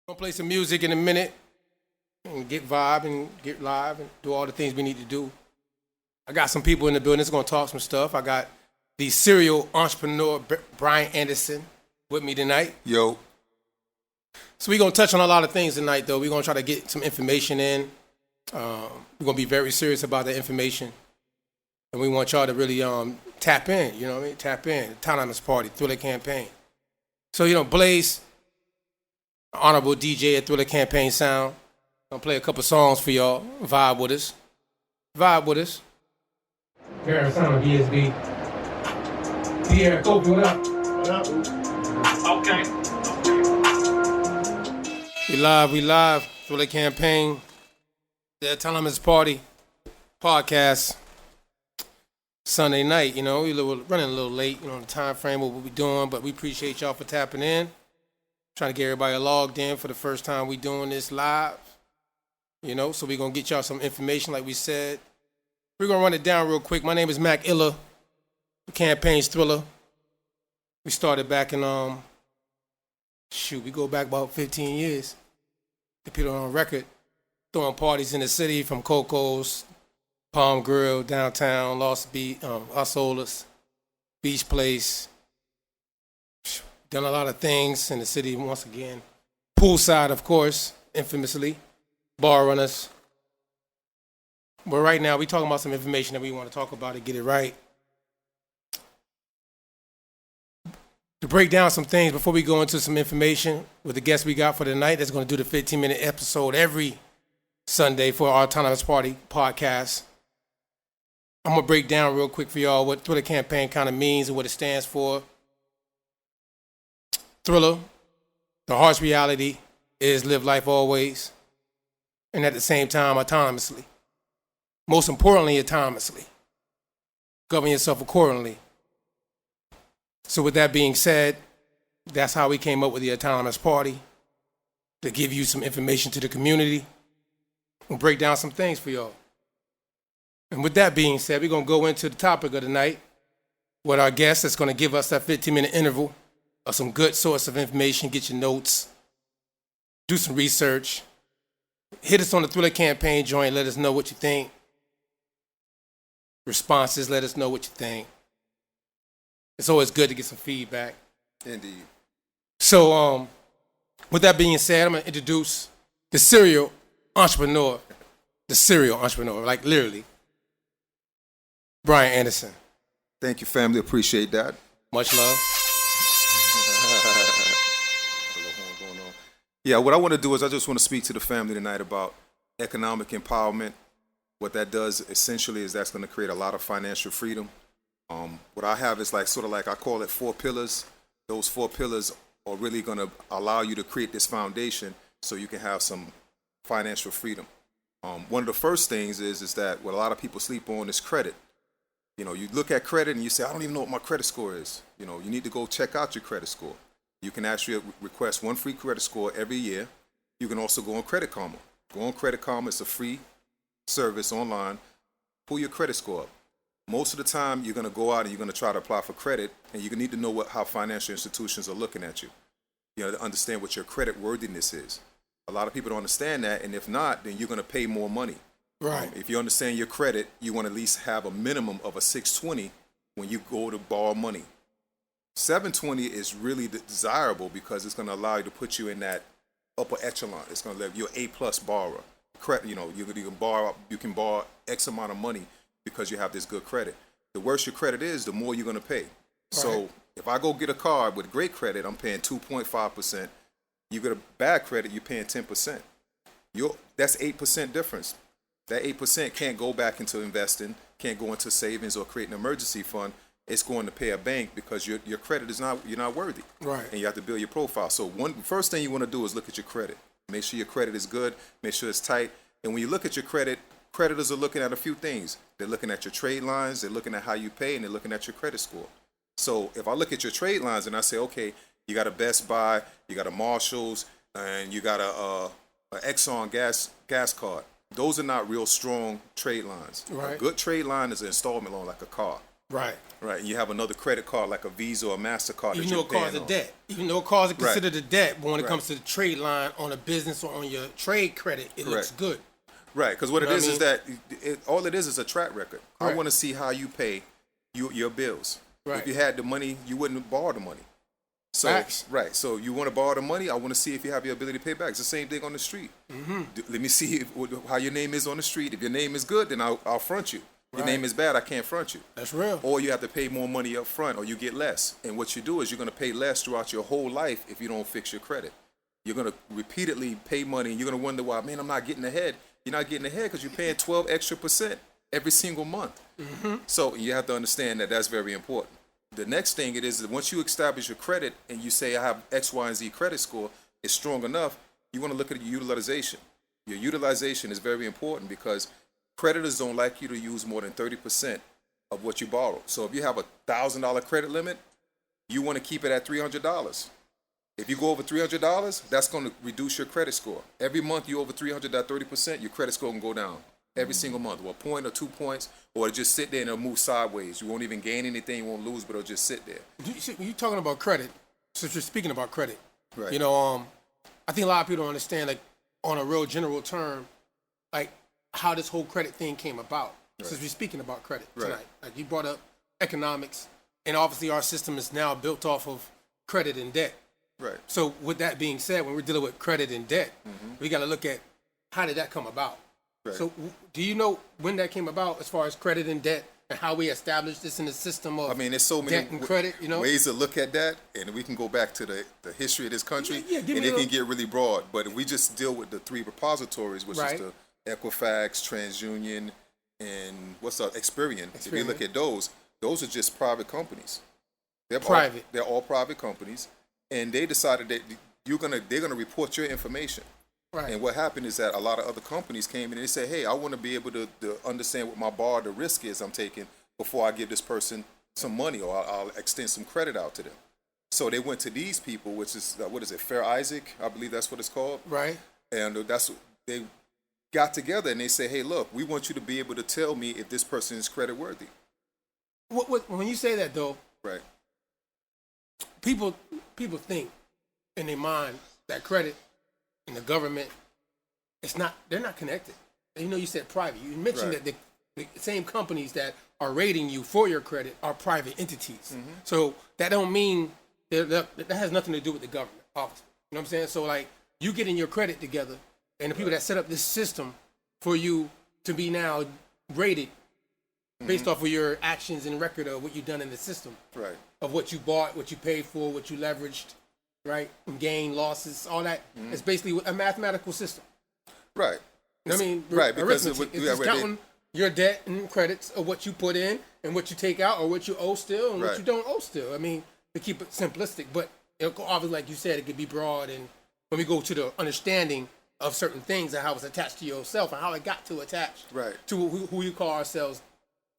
Gonna play some music in a minute and get vibe and get live and do all the things we need to do. I got some people in the building that's gonna talk some stuff. I got the serial entrepreneur Brian Anderson with me tonight. Yo. So we're gonna touch on a lot of things tonight, though. We're gonna try to get some information in. We're gonna be very serious about that information, and we want y'all to really tap in. You know what I mean? Tap in. Autonomous Party, Thriller Campaign. So Blaze, honorable DJ at Thriller Campaign Sound. Gonna play a couple songs for y'all. Vibe with us. Vibe with us. Garrett Sound of BSB. Pierre Kobe, what up? What up? Okay. We live. Thriller Campaign. The Autonomous Party podcast. Sunday night, we running a little late, the time frame of what we're doing, but we appreciate y'all for tapping in. Trying to get everybody logged in for the first time we doing this live. So we're going to get y'all some information like we said. We're going to run it down real quick. My name is Mac Illa, the campaign's Thriller. We started back in, we go back about 15 years. To put it on record, throwing parties in the city from Coco's, Palm Grill, downtown, Lost Beach, Osceolas, Beach Place. Done a lot of things in the city once again. Poolside, of course, infamously. Bar runners. But right now, we're talking about some information that we want to talk about and get it right. To break down some things before we go into some information with the guest we got for tonight that's going to do the 15-minute episode every Sunday for our Autonomous Party podcast. I'm going to break down real quick for y'all what Thriller Campaign kind of means and what it stands for. Thriller, the harsh reality is live life always, and at the same time, autonomously. Most importantly, autonomously. Govern yourself accordingly. So with that being said, that's how we came up with the Autonomous Party, to give you some information to the community and break down some things for y'all. And with that being said, we're going to go into the topic of the night with our guest that's going to give us that 15-minute interval of some good source of information. Get your notes, do some research, hit us on the Thriller Campaign joint, let us know what you think. Responses, let us know what you think. It's always good to get some feedback. Indeed. So, with that being said, I'm going to introduce the serial entrepreneur. The serial entrepreneur, like literally. Brian Anderson. Thank you, family. Appreciate that. Much love. Yeah, what I want to do is I just want to speak to the family tonight about economic empowerment. What that does essentially is that's going to create a lot of financial freedom. What I have is I call it 4 pillars. Those 4 pillars are really going to allow you to create this foundation so you can have some financial freedom. One of the first things is that what a lot of people sleep on is credit. You look at credit and you say, I don't even know what my credit score is. You need to go check out your credit score. You can actually request 1 free credit score every year. You can also go on Credit Karma. Go on Credit Karma. It's a free service online. Pull your credit score up. Most of the time, you're going to go out and you're going to try to apply for credit, and you're going to need to know how financial institutions are looking at you. To understand what your credit worthiness is. A lot of people don't understand that, and if not, then you're going to pay more money. Right. If you understand your credit, you want to at least have a minimum of a 620 when you go to borrow money. 720 is really desirable because it's going to allow you to put you in that upper echelon. It's going to let you an A+ borrower. Credit, you can borrow X amount of money because you have this good credit. The worse your credit is, the more you're going to pay. Right. So if I go get a car with great credit, I'm paying 2.5%. You get a bad credit, you're paying 10%. That's 8% difference. That 8% can't go back into investing, can't go into savings or create an emergency fund. It's going to pay a bank because your credit is you're not worthy. Right. And you have to build your profile. So first thing you want to do is look at your credit. Make sure your credit is good. Make sure it's tight. And when you look at your credit, creditors are looking at a few things. They're looking at your trade lines. They're looking at how you pay, and they're looking at your credit score. So if I look at your trade lines and I say, okay, you got a Best Buy, you got a Marshalls, and you got a Exxon gas card. Those are not real strong trade lines. Right. A good trade line is an installment loan like a car. Right. Right. And you have another credit card like a Visa or a MasterCard. Even that though you're it calls paying a on. debt. Even though it calls it Right. considered a debt, but when it Right. comes to the trade line on a business or on your trade credit, it looks Correct. good. Right, because what You it know is what I that all it is a track record. I Correct. want to see how you pay your bills. Right. If you had the money, you wouldn't borrow the money. So Facts. right, so you want to borrow the money. I want to see if you have the ability to pay back. It's the same thing on the street. Mm-hmm. Let me see how your name is on the street. If your name is good, then I'll front you. If your Right. name is bad, I can't front you. That's real. Or you have to pay more money up front, or you get less. And what you do is you're going to pay less throughout your whole life if you don't fix your credit. You're going to repeatedly pay money, and you're going to wonder why, man, I'm not getting ahead. You're not getting ahead because you're paying 12 extra % every single month. Mm-hmm. So you have to understand that that's very important. The next thing it is that once you establish your credit and you say I have X, Y, and Z credit score, it's strong enough, you want to look at your utilization. Your utilization is very important because creditors don't like you to use more than 30% of what you borrow. So if you have a $1,000 credit limit, you want to keep it at $300. If you go over $300, that's going to reduce your credit score. Every month you over 300, that 30%, your credit score can go down every single month, or a point or 2 points, or it'll just sit there and it'll move sideways. You won't even gain anything, you won't lose, but it'll just sit there. When you're talking about credit, since you're speaking about credit, Right. you know, I think a lot of people don't understand, like, on a real general term, like, how this whole credit thing came about. Right. Since we're speaking about credit Right. tonight. Like, you brought up economics, and obviously our system is now built off of credit and debt. Right. So with that being said, when we're dealing with credit and debt, we got to look at how did that come about. Right. So do you know when that came about as far as credit and debt and how we established this in the system of I mean, there's so many debt and credit, you know? ways to look at that, and we can go back to the history of this country, Yeah, give and me it a- can get really broad. But if we just deal with the 3 repositories, which Right. is the Equifax, TransUnion, and what's the Experian. If you look Experian. at those are just private companies. They're Private. they're all private companies, and they decided that they're gonna report your information. Right. And what happened is that a lot of other companies came in and they said, hey, I want to be able to understand what my bar, the risk is I'm taking before I give this person some money, or I'll extend some credit out to them. So they went to these people, which is, what is it, Fair Isaac, I believe that's what it's called. Right. And they got together and they say, hey, look, we want you to be able to tell me if this person is credit worthy. When you say that, though, Right. people think in their mind that credit and the government, they're not connected. You know, you said private. You mentioned Right. that the same companies that are rating you for your credit are private entities. Mm-hmm. So that don't mean that has nothing to do with the government, obviously. You know what I'm saying? So, like, you getting your credit together, and the people that set up this system for you to be now rated based off of your actions and record of what you've done in the system, Right. of what you bought, what you paid for, what you leveraged, right? Gain, losses, all that. It's basically a mathematical system. Right. You know what I mean? Right, because Arithmetic. of It's yeah, just right, counting your debt and credits of what you put in and what you take out, or what you owe still and what Right. you don't owe still. I mean, to keep it simplistic, but obviously, like you said, it could be broad. And when we go to the understanding of certain things and how it's attached to yourself and how it got to attach Right. to who you call ourselves,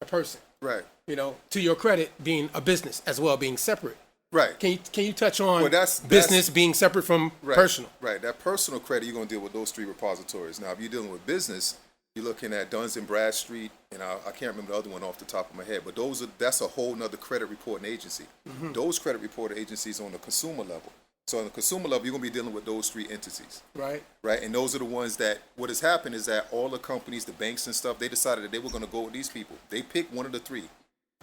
a person. Right. You know, to your credit being a business as well, being separate. Right. Can you touch on Well, that's- business being separate from Right. personal? Right. That personal credit, you're going to deal with those 3 repositories. Now, if you're dealing with business, you're looking at Duns and Bradstreet, and I can't remember the other one off the top of my head, but that's a whole nother credit reporting agency. Those credit reporting agencies on the consumer level. So on the consumer level, you're going to be dealing with those 3 entities. Right. Right. And those are the ones that, what has happened is that all the companies, the banks and stuff, they decided that they were going to go with these people. They picked one of the 3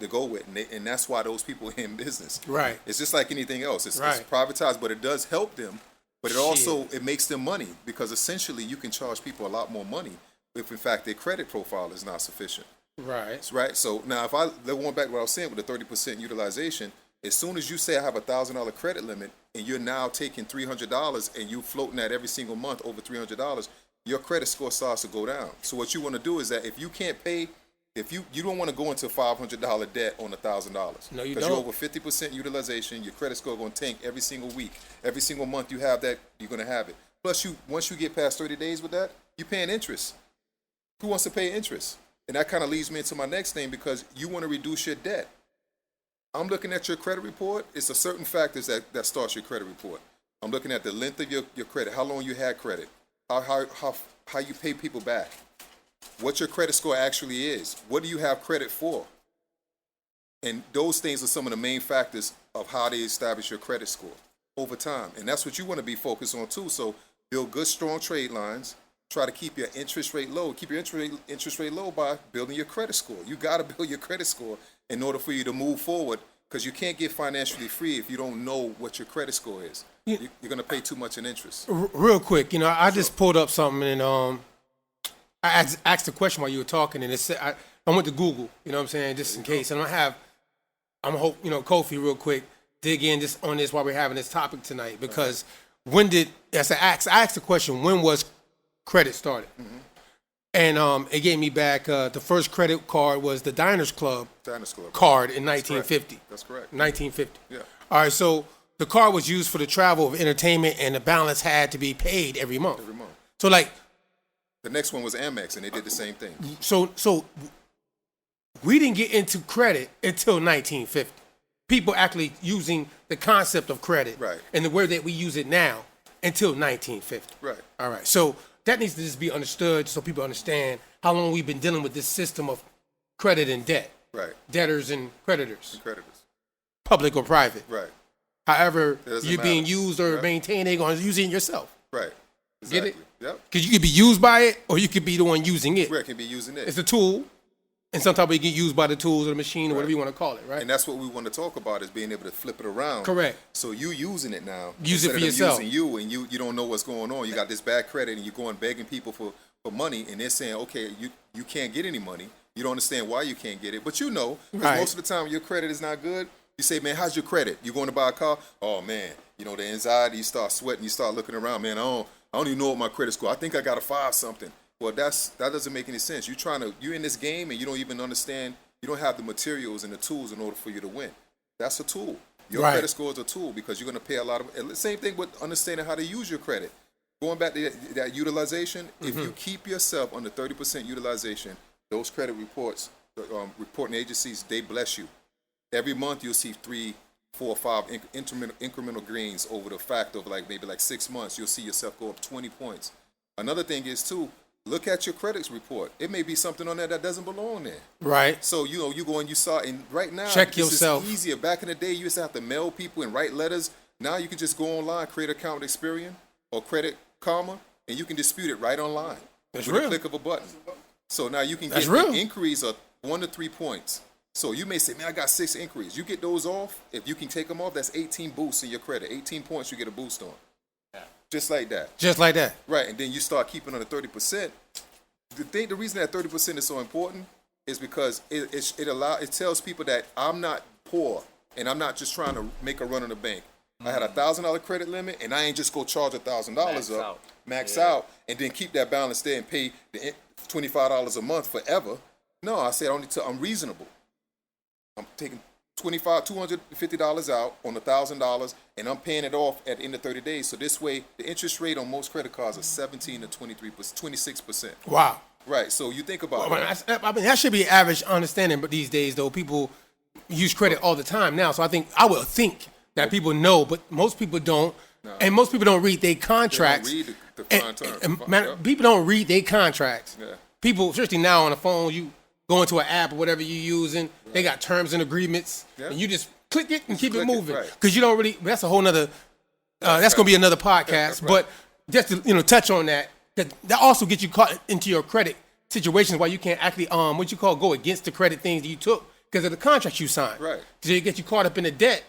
to go with, and that's why those people are in business. Right. It's just like anything else. It's Right. privatized, but it does help them. But it also it makes them money, because essentially you can charge people a lot more money if in fact their credit profile is not sufficient. Right. Right. So now going back to what I was saying with the 30% utilization, as soon as you say I have a $1,000 credit limit and you're now taking $300 and you floating that every single month over $300, your credit score starts to go down. So what you want to do is that if you can't pay, if you don't want to go into $500 debt on $1,000. No, you Because don't. you're over 50% utilization, your credit score going to tank every single week. Every single month you have that, you're going to have it. Plus, once you get past 30 days with that, you're paying interest. Who wants to pay interest? And that kind of leads me into my next thing, because you want to reduce your debt. I'm looking at your credit report. It's a certain factors that starts your credit report. I'm looking at the length of your credit, how long you had credit, how you pay people back, what your credit score actually is, what do you have credit for, And those things are some of the main factors of how they establish your credit score over time. And that's what you want to be focused on too. So build good, strong trade lines. Try to keep your interest rate low. Keep your interest rate low by building your credit score. You got to build your credit score in order for you to move forward, because you can't get financially free if you don't know what your credit score is. You're going to pay too much in interest. Real quick, I just pulled up something and I asked a question while you were talking, and it said I went to Google, you know what I'm saying, just in case. And I'm hope Kofi real quick dig in just on this while we're having this topic tonight, because I asked the question, when was credit started? Mm-hmm. And it gave me back the first credit card was the Diners Club card in 1950. That's correct. 1950. Yeah. All right, so the card was used for the travel of entertainment, and the balance had to be paid every month. Every month. So like the next one was Amex, and they did the same thing. So we didn't get into credit until 1950. People actually using the concept of credit, right, and the word that we use it now until 1950. Right. All right. So that needs to just be understood so people understand how long we've been dealing with this system of credit and debt. Right. Debtors and creditors. And creditors. Public or private. Right. However you're being matter. used or maintained, they're going to use it yourself. Right. Get Exactly. it? Yep. Because you could be used by it, or you could be the one using it. Right, it can be using it. It's a tool, and sometimes we get used by the tools or the machine or whatever you want to call it, right? And that's what we want to talk about, is being able to flip it around. Correct. So you using it now. Use it for instead of yourself. Using you, and you don't know what's going on. You got this bad credit, and you're going begging people for money, and they're saying, okay, you can't get any money. You don't understand why you can't get it, but because most of the time your credit is not good. You say, man, how's your credit? You going to buy a car? Oh man, the anxiety. You start sweating. You start looking around. Man, I don't even know what my credit score. I think I got a 5 something. Well, that doesn't make any sense. You're in this game and you don't even understand. You don't have the materials and the tools in order for you to win. That's a tool. Your credit score is a tool, because you're going to pay a lot of. Same thing with understanding how to use your credit. Going back to that utilization, if you keep yourself under 30% utilization, those credit reporting agencies, they bless you. Every month you'll see 3, 4, 5 incremental gains over the fact of maybe 6 months. You'll see yourself go up 20 points. Another thing is too, look at your credit report. It may be something on there that doesn't belong there. Right. So you go and you saw, and right now check this yourself. is easier. Back in the day, you used to have to mail people and write letters. Now you can just go online, create an account with Experian or Credit Karma, and you can dispute it right online. That's with real. a click of a button. So now you can get an increase of 1 to 3 points. So you may say, man, I got 6 inquiries. You get those off. If you can take them off, that's 18 boosts in your credit. 18 points you get a boost on. Yeah. Just like that. Just like that. Right, and then you start keeping under 30%. The reason that 30% is so important is because it tells people that I'm not poor, and I'm not just trying to make a run on the bank. I had a $1,000 credit limit, and I ain't just go charge $1,000 max out, and then keep that balance there and pay the $25 a month forever. No, I said I'm reasonable. I'm taking $250 out on $1,000, and I'm paying it off at the end of 30 days. So this way, the interest rate on most credit cards is 17 to 26%. Wow. Right. So you think about it. I mean, that should be average understanding, but these days, though, people use credit all the time now. So I would think that people know, but most people don't. No. And most people don't read their contracts. They don't read the fine terms. People don't read their contracts. Yeah. People, especially now on the phone, you go into an app or whatever you're using, they got terms and agreements, and you just click it and keep it moving. Because you don't really, that's a whole nother, that's going to be another podcast. But just to touch on that also gets you caught into your credit situations why you can't actually, go against the credit things that you took because of the contract you signed. Right. So it gets you caught up in the debt.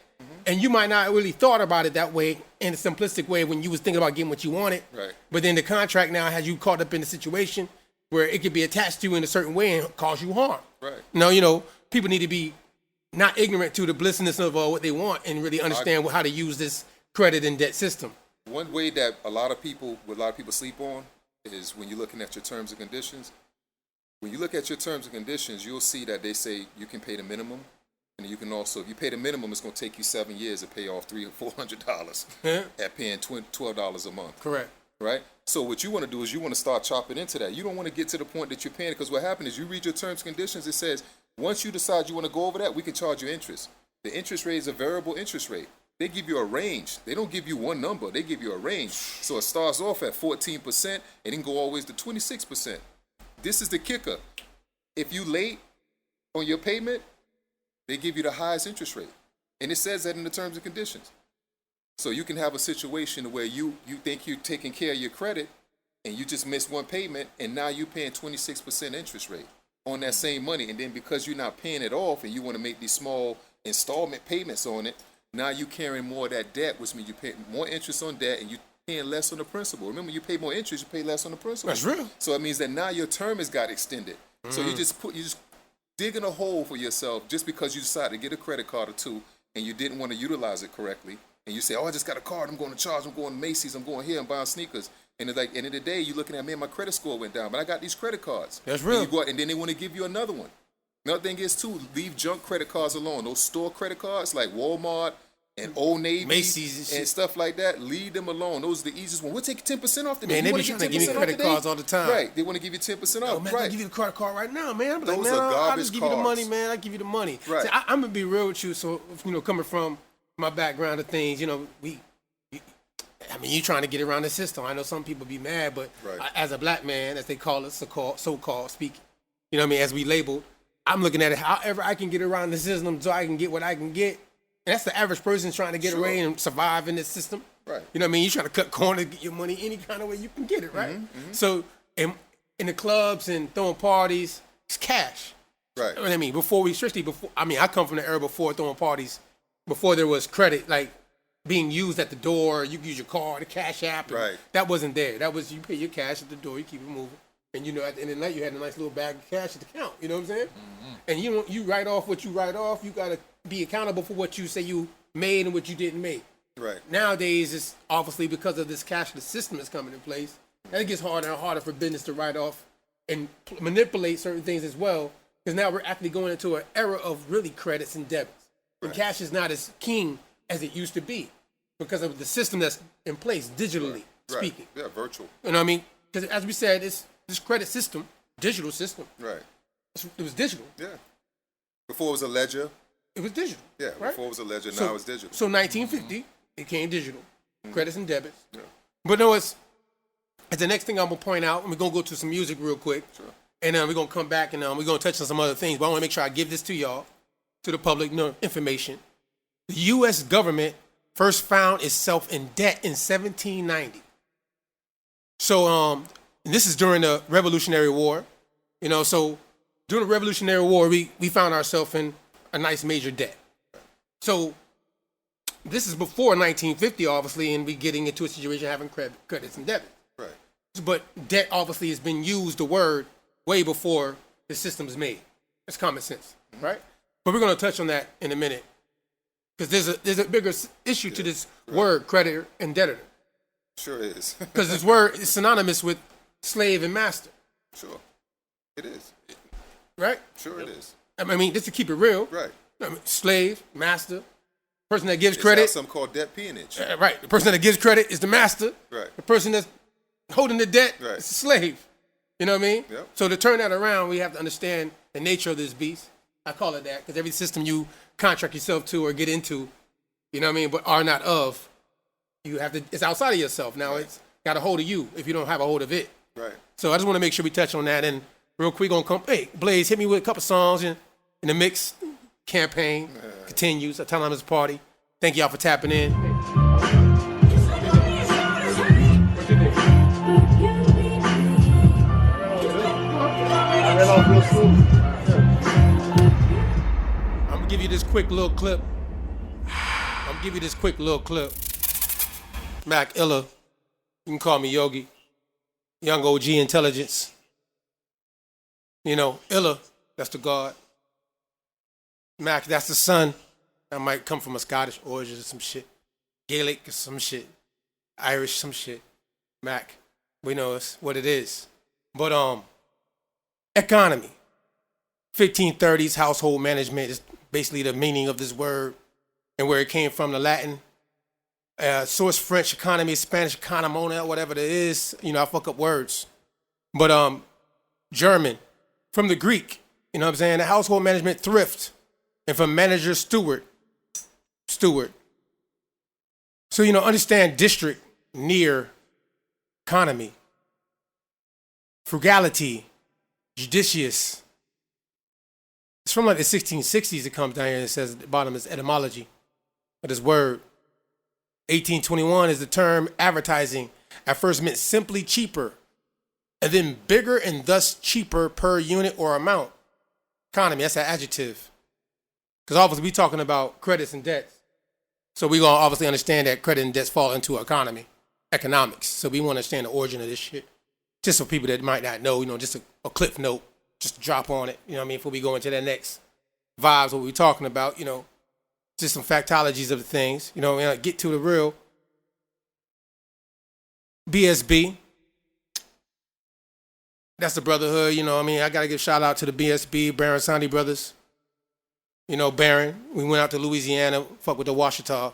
And you might not really thought about it that way, in a simplistic way, when you was thinking about getting what you wanted. Right. But then the contract now has you caught up in a situation where it could be attached to you in a certain way and cause you harm. Right. People need to be not ignorant to the blissness of what they want and really understand how to use this credit and debt system. One way that a lot of people sleep on is when you're looking at your terms and conditions. When you look at your terms and conditions, you'll see that they say you can pay the minimum. And you can also, if you pay the minimum, it's going to take you 7 years to pay off $300 or $400 at paying $12 a month. Correct. Right? So what you want to do is you want to start chopping into that. You don't want to get to the point that you're paying, because what happens is you read your terms and conditions, it says, once you decide you want to go over that, we can charge you interest. The interest rate is a variable interest rate. They give you a range. They don't give you one number. They give you a range. So it starts off at 14% and it can go always to 26%. This is the kicker. If you late on your payment, They give you the highest interest rate. And it says that in the terms and conditions. So you can have a situation where you think you're taking care of your credit and you just missed one payment and now you're paying 26% interest rate on that same money. And then because you're not paying it off and you want to make these small installment payments on it, now you're carrying more of that debt, which means you pay more interest on debt and you're paying less on the principal. Remember, you pay more interest, you pay less on the principal. That's real. So it means that now your term has got extended. So you just digging a hole for yourself just because you decided to get a credit card or two and you didn't want to utilize it correctly. And you say, oh, I just got a card, I'm going to charge, I'm going to Macy's, I'm going here, I'm buying sneakers. And it's like, end of the day, you're looking at, man, my credit score went down, but I got these credit cards. That's real. And you go out, and then they want to give you another one. Another thing is, too, leave junk credit cards alone. Those store credit cards like Walmart and Old Navy Macy's and stuff like that, leave them alone. Those are the easiest ones. We'll take 10% off today. Man, they be trying to give me credit cards all the time. Right, they want to give you 10% off. Oh, man, right. I give you the credit card right now, man. I'm like, Those man, are I'll garbage just give you the money, cards. man. I give you the money. Right. See, I'm gonna be real with you. So, coming from my background of things, you trying to get around the system. I know some people be mad, but Right. as a black man, as they call it, so-called speaking, as we labeled, I'm looking at it however I can get around the system so I can get what I can get. And that's the average person trying to get Sure. away and survive in this system. Right. You trying to cut corners, get your money any kind of way you can get it, right? So in the clubs and throwing parties, it's cash. Right. You know what I mean? I come from the era before throwing parties, before there was credit, like being used at the door, you use your card, the cash app. And Right. That wasn't there. That was, you pay your cash at the door, you keep it moving. And at the end of the night, you had a nice little bag of cash at the count. You know what I'm saying? And you write off what you write off. You got to be accountable for what you say you made and what you didn't make. Right. Nowadays, it's obviously because of this cashless system that's coming in place, and it gets harder and harder for business to write off and manipulate certain things as well. Because now we're actually going into an era of really credits and debits. And cash is not as king as it used to be because of the system that's in place digitally speaking. Yeah, virtual. You know what I mean? Because as we said, it's this credit system, digital system. Right. It was digital. Yeah. Before it was a ledger. It was digital. Yeah, right? before it was a ledger, now it's digital. So 1950, it came digital. Credits and debits. Yeah. But it's the next thing I'm going to point out, and we're going to go to some music real quick. Sure. And then we're going to come back and we're going to touch on some other things. But I want to make sure I give this to y'all, to the public, information. The U.S. government first found itself in debt in 1790. So and this is during the Revolutionary War. So during the Revolutionary War, we found ourselves in a nice major debt. So this is before 1950, obviously, and we getting into a situation having credits and debits. Right. But debt obviously has been used, the word, way before the system is made. It's common sense, right? But we're going to touch on that in a minute because there's a bigger issue to this word, creditor and debtor. Sure is. Because this word is synonymous with slave and master. Sure. It is. Right? Sure it is. I mean, just to keep it real. Right. Slave, master, person that gives It's credit. something called debt peonage. Right. The person that gives credit is the master. Right. The person that's holding the debt Right. is the slave. You know what I mean? Yep. So to turn that around, we have to understand the nature of this beast. I call it that because every system you contract yourself to or get into, you know what I mean, but are not of, it's outside of yourself. Now it's got a hold of you if you don't have a hold of it. Right. So I just want to make sure we touch on that. And real quick, hey, Blaze, hit me with a couple songs in the mix. Campaign continues. Autonomous Party. Thank y'all for tapping in. I'm gonna give you this quick little clip. Mac Illa. You can call me Yogi. Young OG intelligence. Illa, that's the God. Mac, that's the son. That might come from a Scottish origin or some shit. Gaelic or some shit. Irish, some shit. Mac, we know it's what it is. But economy. 1530s household management is basically the meaning of this word and where it came from, the Latin. Source French economy, Spanish economona, whatever it is. I fuck up words. But German, from the Greek, you know what I'm saying? The household management, thrift. And from manager, steward. So, understand district, near, economy, frugality, judicious. It's from like the 1660s. It comes down here and it says at the bottom is etymology of this word. 1821 is the term advertising. At first meant simply cheaper, and then bigger and thus cheaper per unit or amount. Economy, that's an adjective. Because obviously we're talking about credits and debts. So we're going to obviously understand that credit and debts fall into economy, economics. So we want to understand the origin of this shit. Just for people that might not know, just a cliff note, just drop on it, before we go into that next vibes, what we're talking about, just some factologies of the things, get to the real. BSB. That's the brotherhood, I got to give shout out to the BSB, Baron Sandy brothers. Baron, we went out to Louisiana, fuck with the Washita,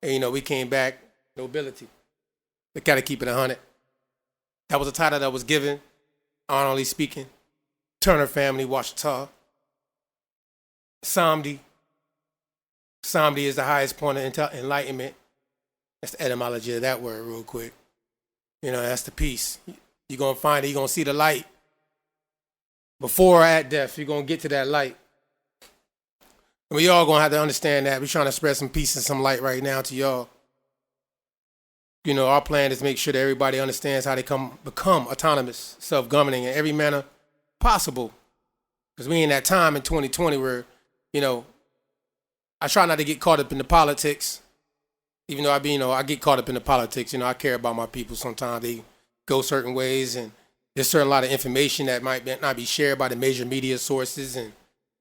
and, we came back, nobility. They got to keep it 100. That was a title that was given, honorably speaking. Turner family, Washita. Samdi. Samdi is the highest point of enlightenment. That's the etymology of that word real quick. That's the peace. You're going to find it. You're going to see the light. Before or at death, you're going to get to that light. And we all going to have to understand that. We're trying to spread some peace and some light right now to y'all. Our plan is to make sure that everybody understands how they become autonomous, self-governing in every manner possible. Because we in that time in 2020 where, I try not to get caught up in the politics. Even though I get caught up in the politics. I care about my people. Sometimes they go certain ways, and there's certain lot of information that might not be shared by the major media sources. And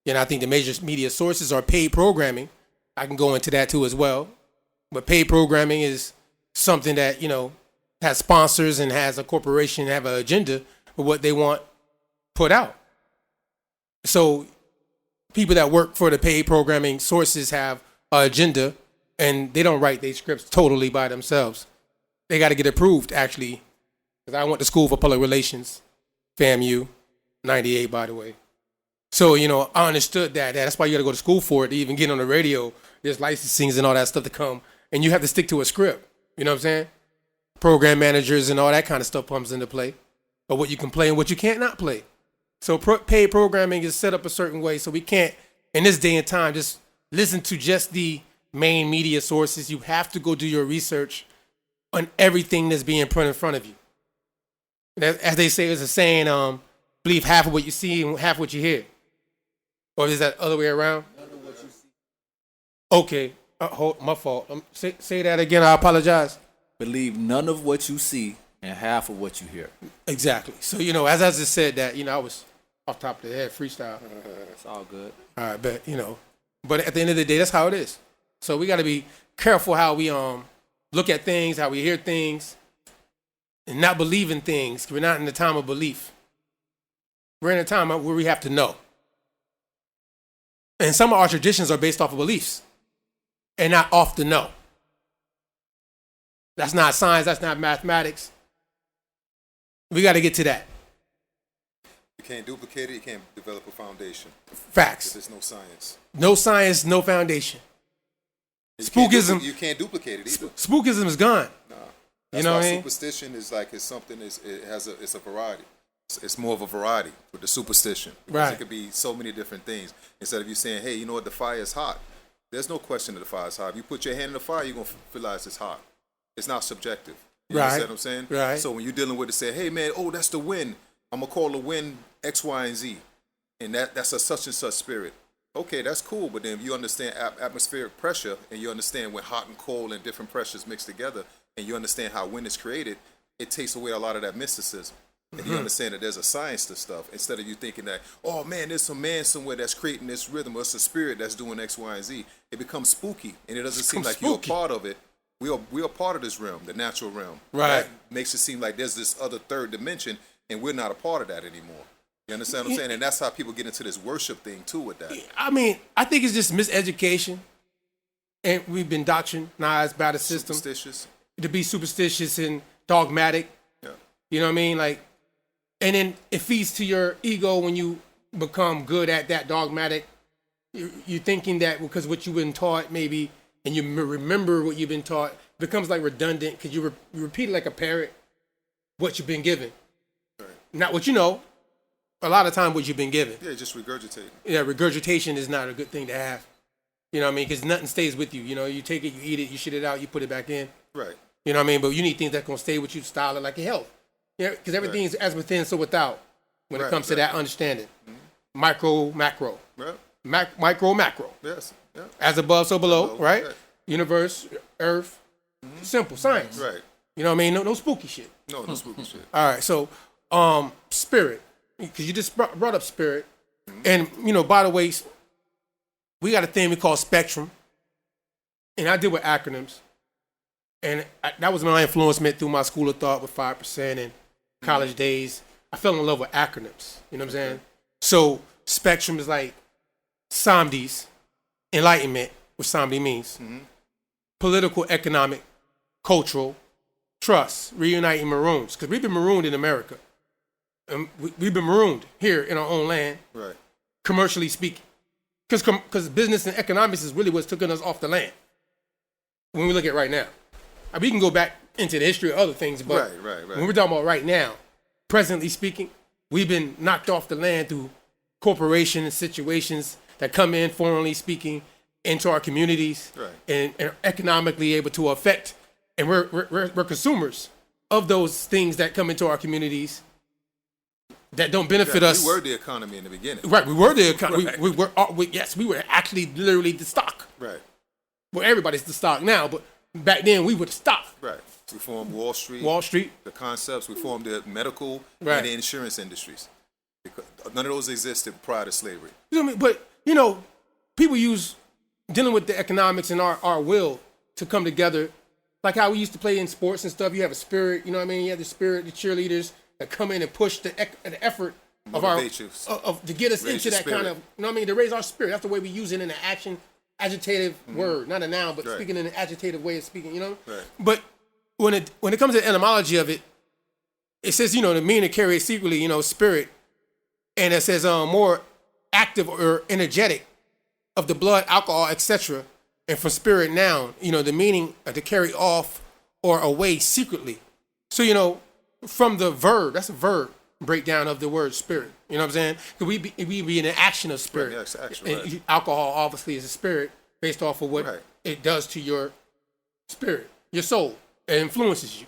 I think the major media sources are paid programming. I can go into that too as well. But paid programming is something that, has sponsors and has a corporation have an agenda for what they want put out. So people that work for the paid programming sources have an agenda, and they don't write their scripts totally by themselves. They got to get approved, actually. Because I went to school for public relations, FAMU, 98, by the way. So, I understood that. That's why you got to go to school for it to even get on the radio. There's licensings and all that stuff to come. And you have to stick to a script. You know what I'm saying? Program managers and all that kind of stuff comes into play. But what you can play and what you can't not play. So paid programming is set up a certain way. So we can't, in this day and time, just listen to just the main media sources. You have to go do your research on everything that's being put in front of you. As they say, it's a saying, believe half of what you see and half what you hear. Or is that other way around? None of what you see. Okay. My fault. Say that again. I apologize. Believe none of what you see and half of what you hear. Exactly. So, as I just said that, I was off top of the head, freestyle. It's all good. All right, but at the end of the day, that's how it is. So we got to be careful how we look at things, how we hear things, and not believe in things. We're not in the time of belief. We're in a time where we have to know. And some of our traditions are based off of beliefs and not off the know. That's not science. That's not mathematics. We got to get to that. You can't duplicate it. You can't develop a foundation. Facts. There's no science. No science, no foundation. Spookism. You can't duplicate it either. Spookism is gone. Nah. You know what I mean? Superstition is like it's a variety. It's more of a variety with the superstition. Because right. It could be so many different things. Instead of you saying, hey, you know what, the fire is hot. There's no question that the fire is hot. If you put your hand in the fire, you're going to realize it's hot. It's not subjective. You understand what I'm saying? Right. So when you're dealing with it, say, hey, man, oh, that's the wind. I'm going to call the wind X, Y, and Z. And that's a such and such spirit. Okay, that's cool. But then if you understand atmospheric pressure and you understand when hot and cold and different pressures mix together and you understand how wind is created, it takes away a lot of that mysticism. And you understand that there's a science to stuff instead of you thinking that, oh man, there's some man somewhere that's creating this rhythm or it's a spirit that's doing X, Y, and Z. It becomes spooky and it doesn't seem like you're a part of it. We are part of this realm, the natural realm. Right. That makes it seem like there's this other third dimension and we're not a part of that anymore. You understand what I'm saying? And that's how people get into this worship thing too with that. I mean, I think it's just miseducation. And we've been doctrinized by the system. Superstitious. To be superstitious and dogmatic. Yeah. You know what I mean? Like, and then it feeds to your ego when you become good at that dogmatic. You're thinking that because what you've been taught maybe, and you remember what you've been taught, becomes like redundant because you repeat it like a parrot what you've been given. Right. Not what you know. a lot of time what you've been given. Yeah, just regurgitating. Yeah, regurgitation is not a good thing to have. You know what I mean? Because nothing stays with you. You know, you take it, you eat it, you shit it out, you put it back in. Right. You know what I mean? But you need things that's going to stay with you, style it like your health. Yeah, because everything is as within, so without when it comes to that understanding. Micro, macro. Right. Micro, macro. Yes. Yeah. As above, so below, right? Right. Universe, earth. Simple, science. Right. You know what I mean? No spooky shit. No spooky shit. All right, so spirit, because you just brought up spirit, and you know, by the way, we got a thing we call spectrum, and I deal with acronyms, and that was my influencement through my school of thought with 5% and college days. I fell in love with acronyms. You know what I'm saying? So spectrum is like SOMDs, enlightenment, what SOMD means, political, economic, cultural, trust, reuniting maroons, because we've been marooned in America. We've been marooned here in our own land, Right. commercially speaking. Because business and economics is really what's taking us off the land when we look at right now. We can go back into the history of other things, but Right. when we're talking about right now, presently speaking, we've been knocked off the land through corporations and situations that come in, foreignly speaking, into our communities, Right. and economically able to affect. And we're consumers of those things that come into our communities that don't benefit us. We were the economy in the beginning. Right, we were the economy. Right. We were actually literally the stock. Right. Well, everybody's the stock now, but back then we were the stock. Right. We formed Wall Street. Wall Street. The concepts. We formed the medical Right. and the insurance industries. Because none of those existed prior to slavery. You know what I mean? But, you know, people use dealing with the economics and our will to come together. Like how we used to play in sports and stuff. You have a spirit, you know what I mean? You have the spirit, the cheerleaders that come in and push the effort of Motivate you. to get us Raise into your that kind spirit. of, you know what I mean? To raise our spirit. That's the way we use it in an action, agitative word, not a noun, but Right. speaking in an agitative way of speaking, you know? Right. But when it comes to the etymology of it, it says, you know, the meaning carries secretly, you know, spirit. And it says more active or energetic of the blood, alcohol, etc. And from spirit noun, you know, the meaning to carry off or away secretly. So, you know, from the verb, that's a verb breakdown of the word spirit. You know what I'm saying? Because we be in an action of spirit. Right, yeah, it's action, And right. alcohol obviously is a spirit based off of what Right. it does to your spirit, your soul. It influences you.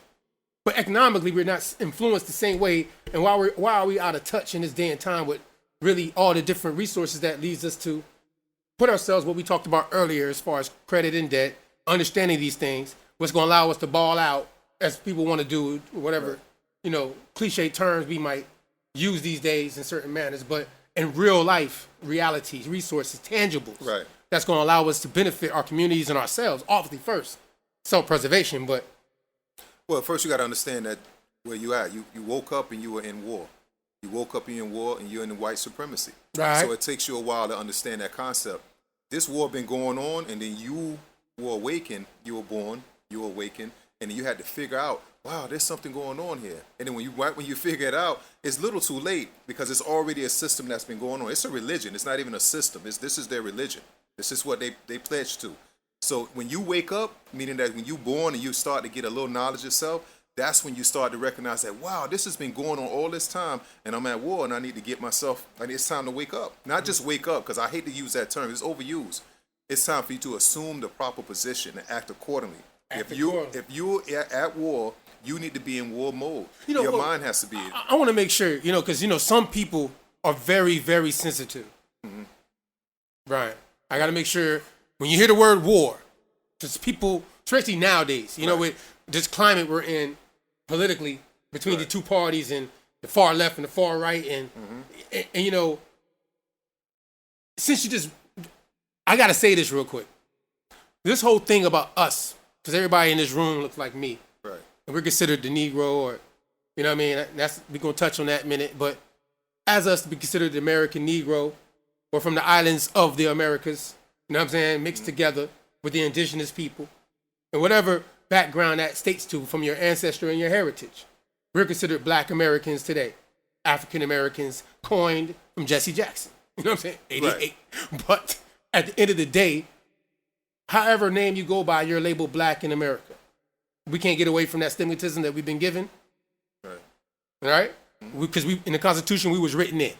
But economically, we're not influenced the same way. And why are we out of touch in this day and time with really all the different resources that leads us to put ourselves, what we talked about earlier as far as credit and debt, understanding these things, what's going to allow us to ball out as people want to do, whatever, you know, cliche terms we might use these days in certain manners, but in real life, realities, resources, tangibles, Right. that's going to allow us to benefit our communities and ourselves, obviously first, self-preservation, but Well, first you got to understand that where you at. You woke up and you were in war. You woke up and you're in war and you're in white supremacy. Right. So it takes you a while to understand that concept. This war been going on, and then you were awakened. You were born. You were awakened, and then you had to figure out, wow, there's something going on here. And then when you figure it out, it's little too late because it's already a system that's been going on. It's a religion. It's not even a system. This is their religion. This is what they pledge to. So when you wake up, meaning that when you're born and you start to get a little knowledge yourself, that's when you start to recognize that, wow, this has been going on all this time, and I'm at war, and I need to get myself, and it's time to wake up. Not just wake up, because I hate to use that term. It's overused. It's time for you to assume the proper position and act accordingly. If you're at war, you need to be in war mode. You know, your well, mind has to be in. I want to make sure, you know, because, you know, some people are very, very sensitive. Right. I got to make sure when you hear the word war, because people, especially nowadays, you know, with this climate we're in politically between the two parties and the far left and the far right, and you know, since you just, I got to say this real quick. This whole thing about us, because everybody in this room looks like me. Right. And we're considered the Negro, or, you know what I mean? We're going to touch on that in a minute. But as us to be considered the American Negro, or from the islands of the Americas, you know what I'm saying? Mixed together with the indigenous people, and whatever background that states to from your ancestry and your heritage. We're considered Black Americans today. African Americans coined from Jesse Jackson. You know what I'm saying? 88. Right. But at the end of the day, however name you go by, you're labeled Black in America. We can't get away from that stigmatism that we've been given. Right. All right? because we in the Constitution we was written in.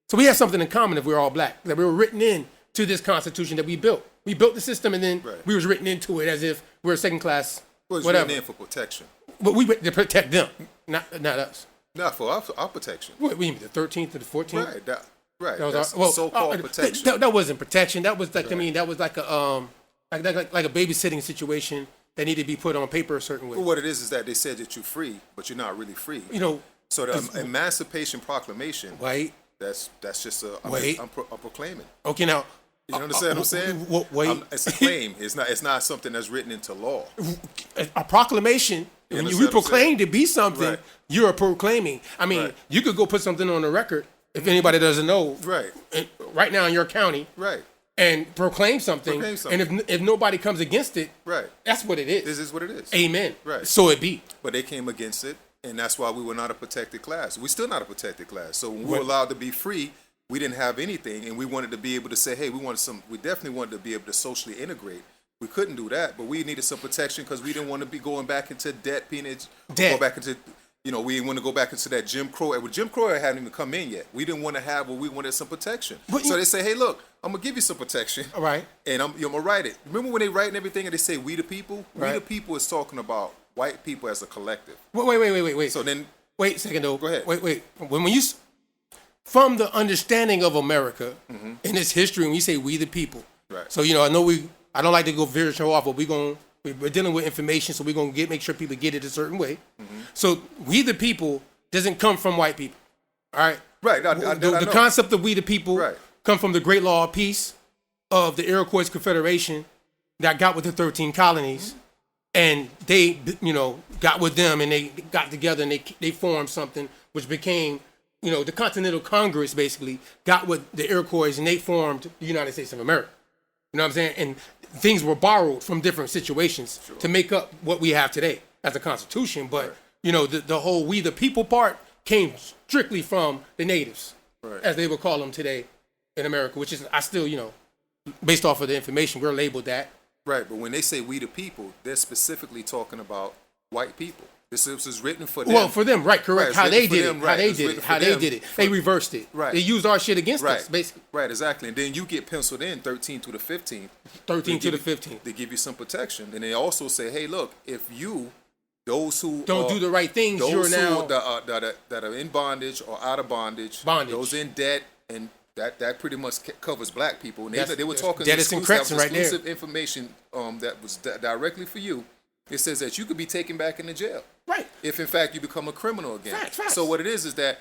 So we have something in common if we're all black, that we were written in to this Constitution that we built. We built the system, and then we was written into it as if we're a second class, Well, it's whatever. written in for protection. But we to protect them, not us. Not for our protection. What do you mean, the 13th to the 14th? Right. Right. That was That's our, so-called protection. That wasn't protection. That was like that was like a like a babysitting situation that needed to be put on paper a certain way. But what it is that they said that you're free, but you're not really free. You know. So the Emancipation Proclamation. Wait. That's just I'm proclaiming. Okay, now. You understand what I'm saying? Wait. It's a claim. It's not something that's written into law. A proclamation. When you proclaim to be something, you're proclaiming. I mean, you could go put something on the record if anybody doesn't know. Right. Right now in your county. Right. And proclaim something. And if nobody comes against it, that's what it is. This is what it is. Amen. Right. So it be. But they came against it, and that's why we were not a protected class. We're still not a protected class. So when we were allowed to be free, we didn't have anything, and we wanted to be able to say, hey, we definitely wanted to be able to socially integrate. We couldn't do that, but we needed some protection because we didn't want to be going back into debt, peonage, go back into, we didn't want to go back into that Jim Crow. Well, Jim Crow hadn't even come in yet. We didn't want to have, we wanted some protection. So they say, hey, look, I'm going to give you some protection. All right. And I'm going to write it. Remember when they writing everything and they say, we the people? Right. We the people is talking about white people as a collective. Wait. So then. Wait a second, though. Go ahead. Wait. When you, from the understanding of America in its history, when we say we the people. Right. So, I don't like to go very show off, but we're dealing with information, so we're going to make sure people get it a certain way. So we the people doesn't come from white people. All right? Right. The concept of we the people come from the Great Law of Peace of the Iroquois Confederation that got with the 13 colonies. And they, got with them and they got together and they formed something which became, the Continental Congress basically got with the Iroquois and they formed the United States of America. You know what I'm saying? And things were borrowed from different situations to make up what we have today as a constitution. But, the whole we the people part came strictly from the natives, as they would call them today in America, which is, I still, based off of the information, we're labeled that. Right, but when they say we the people, they're specifically talking about white people. This is written for them. Well, for them, right, correct. Right, how they did it. They reversed it. Right. They used our shit against us, basically. Right, exactly. And then you get penciled in 13 to the 15th. 13 to the 15th. They give you some protection. And they also say, hey, look, if those who don't do the right things, you're now that are in bondage or out of bondage, those in debt, and that pretty much covers black people. And they were talking exclusive information that was directly for you. It says that you could be taken back into jail. Right. If in fact you become a criminal again. Facts. So what it is that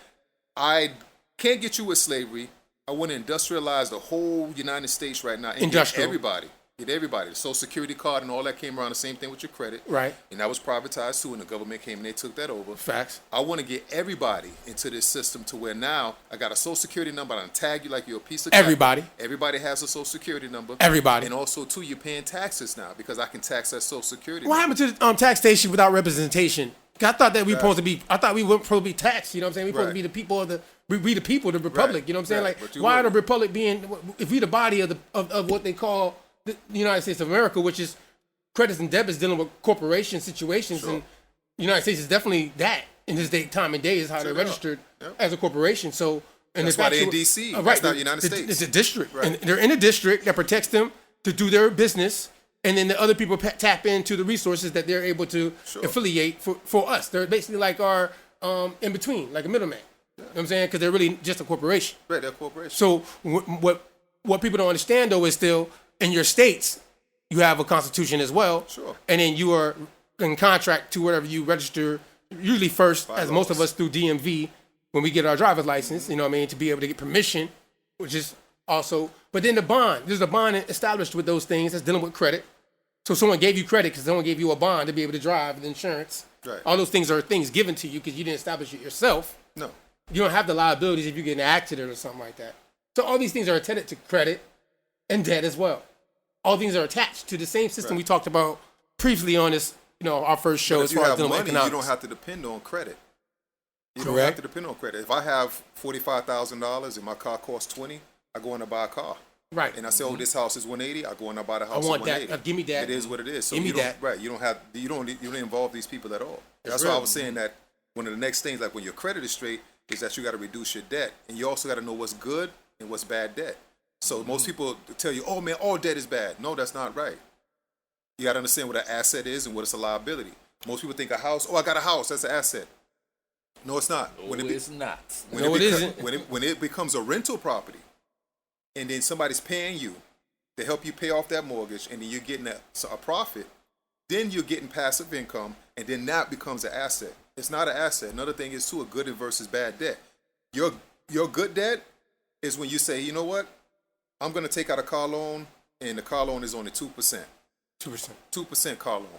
I can't get you with slavery. I want to industrialize the whole United States right now and get everybody. The Social Security card and all that came around, the same thing with your credit. Right. And that was privatized too, and the government came and they took that over. Facts. I want to get everybody into this system to where now I got a Social Security number. I tag you like you're a piece of crap. Everybody has a Social Security number. Everybody. And also too, you're paying taxes now because I can tax that Social Security What happened to the taxation without representation? I thought that we were supposed to be. I thought we weren't supposed to be taxed. You know what I'm saying? We're supposed to be the people of the. We the people, the republic. You know what I'm saying? Like, why the republic being? If we the body of what they call the United States of America, which is credits and debits dealing with corporation situations, and the United States is definitely that in this time and day is how they're registered as a corporation. So, and that's why they're in D.C. That's not the United States. It's a district, and they're in a district that protects them to do their business. And then the other people tap into the resources that they're able to affiliate for us. They're basically like our in between, like a middleman. You know what I'm saying? Because they're really just a corporation. Right, they're a corporation. So what people don't understand, though, is still in your states, you have a constitution as well. Sure. And then you are in contract to wherever you register, usually first, as most of us through DMV, when we get our driver's license, you know what I mean, to be able to get permission, which is also, but then the bond, there's a bond established with those things that's dealing with credit. So someone gave you credit because someone gave you a bond to be able to drive, the insurance. Right. All those things are things given to you because you didn't establish it yourself. No. You don't have the liabilities if you get in an accident or something like that. So all these things are attended to credit and debt as well. All things are attached to the same system we talked about previously on this, our first show as far as dealing with economics. You don't have to depend on credit. You Correct. don't have to depend on credit. If I have $45,000 and my car costs $20,000, I go in and buy a car. Right. And I say, oh, this house is $180,000. I go in and buy the house. I want for $180,000. that. Give me that. It is what it is. So give me that. Right. You don't involve these people at all. That's why I was saying that one of the next things, like when your credit is straight, is that you got to reduce your debt, and you also got to know what's good and what's bad debt. So most people tell you, "Oh man, all debt is bad." No, that's not right. You got to understand what an asset is and what is a liability. Most people think a house. Oh, I got a house. That's an asset. No, it's not. No, it's not. No, it isn't. When it becomes a rental property, and then somebody's paying you to help you pay off that mortgage, and then you're getting a profit, then you're getting passive income, and then that becomes an asset. It's not an asset. Another thing is too, a good versus bad debt. Your good debt is when you say, you know what, I'm going to take out a car loan, and the car loan is only 2%. 2% car loan.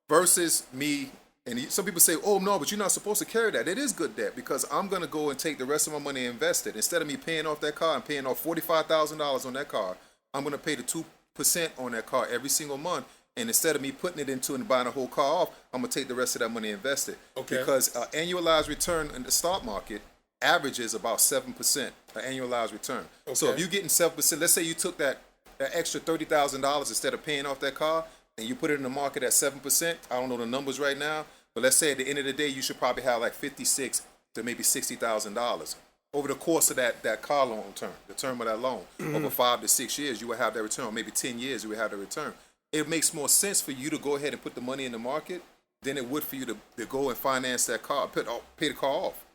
Versus me, and some people say, oh no, but you're not supposed to carry that. It is good debt because I'm going to go and take the rest of my money and invest it. Instead of me paying off that car and paying off $45,000 on that car, I'm going to pay the 2% on that car every single month. And instead of me putting it into and buying the whole car off, I'm going to take the rest of that money and invest it. Okay. Because annualized return in the stock market averages about 7%, an annualized return. Okay. So if you're getting 7%, let's say you took that extra $30,000 instead of paying off that car, and you put it in the market at 7%, I don't know the numbers right now, but let's say at the end of the day, you should probably have like $56,000 to maybe $60,000. Over the course of that car loan term, the term of that loan, over 5 to 6 years, you would have that return, or maybe 10 years, you would have the return. It makes more sense for you to go ahead and put the money in the market than it would for you to go and finance that car, pay the car off.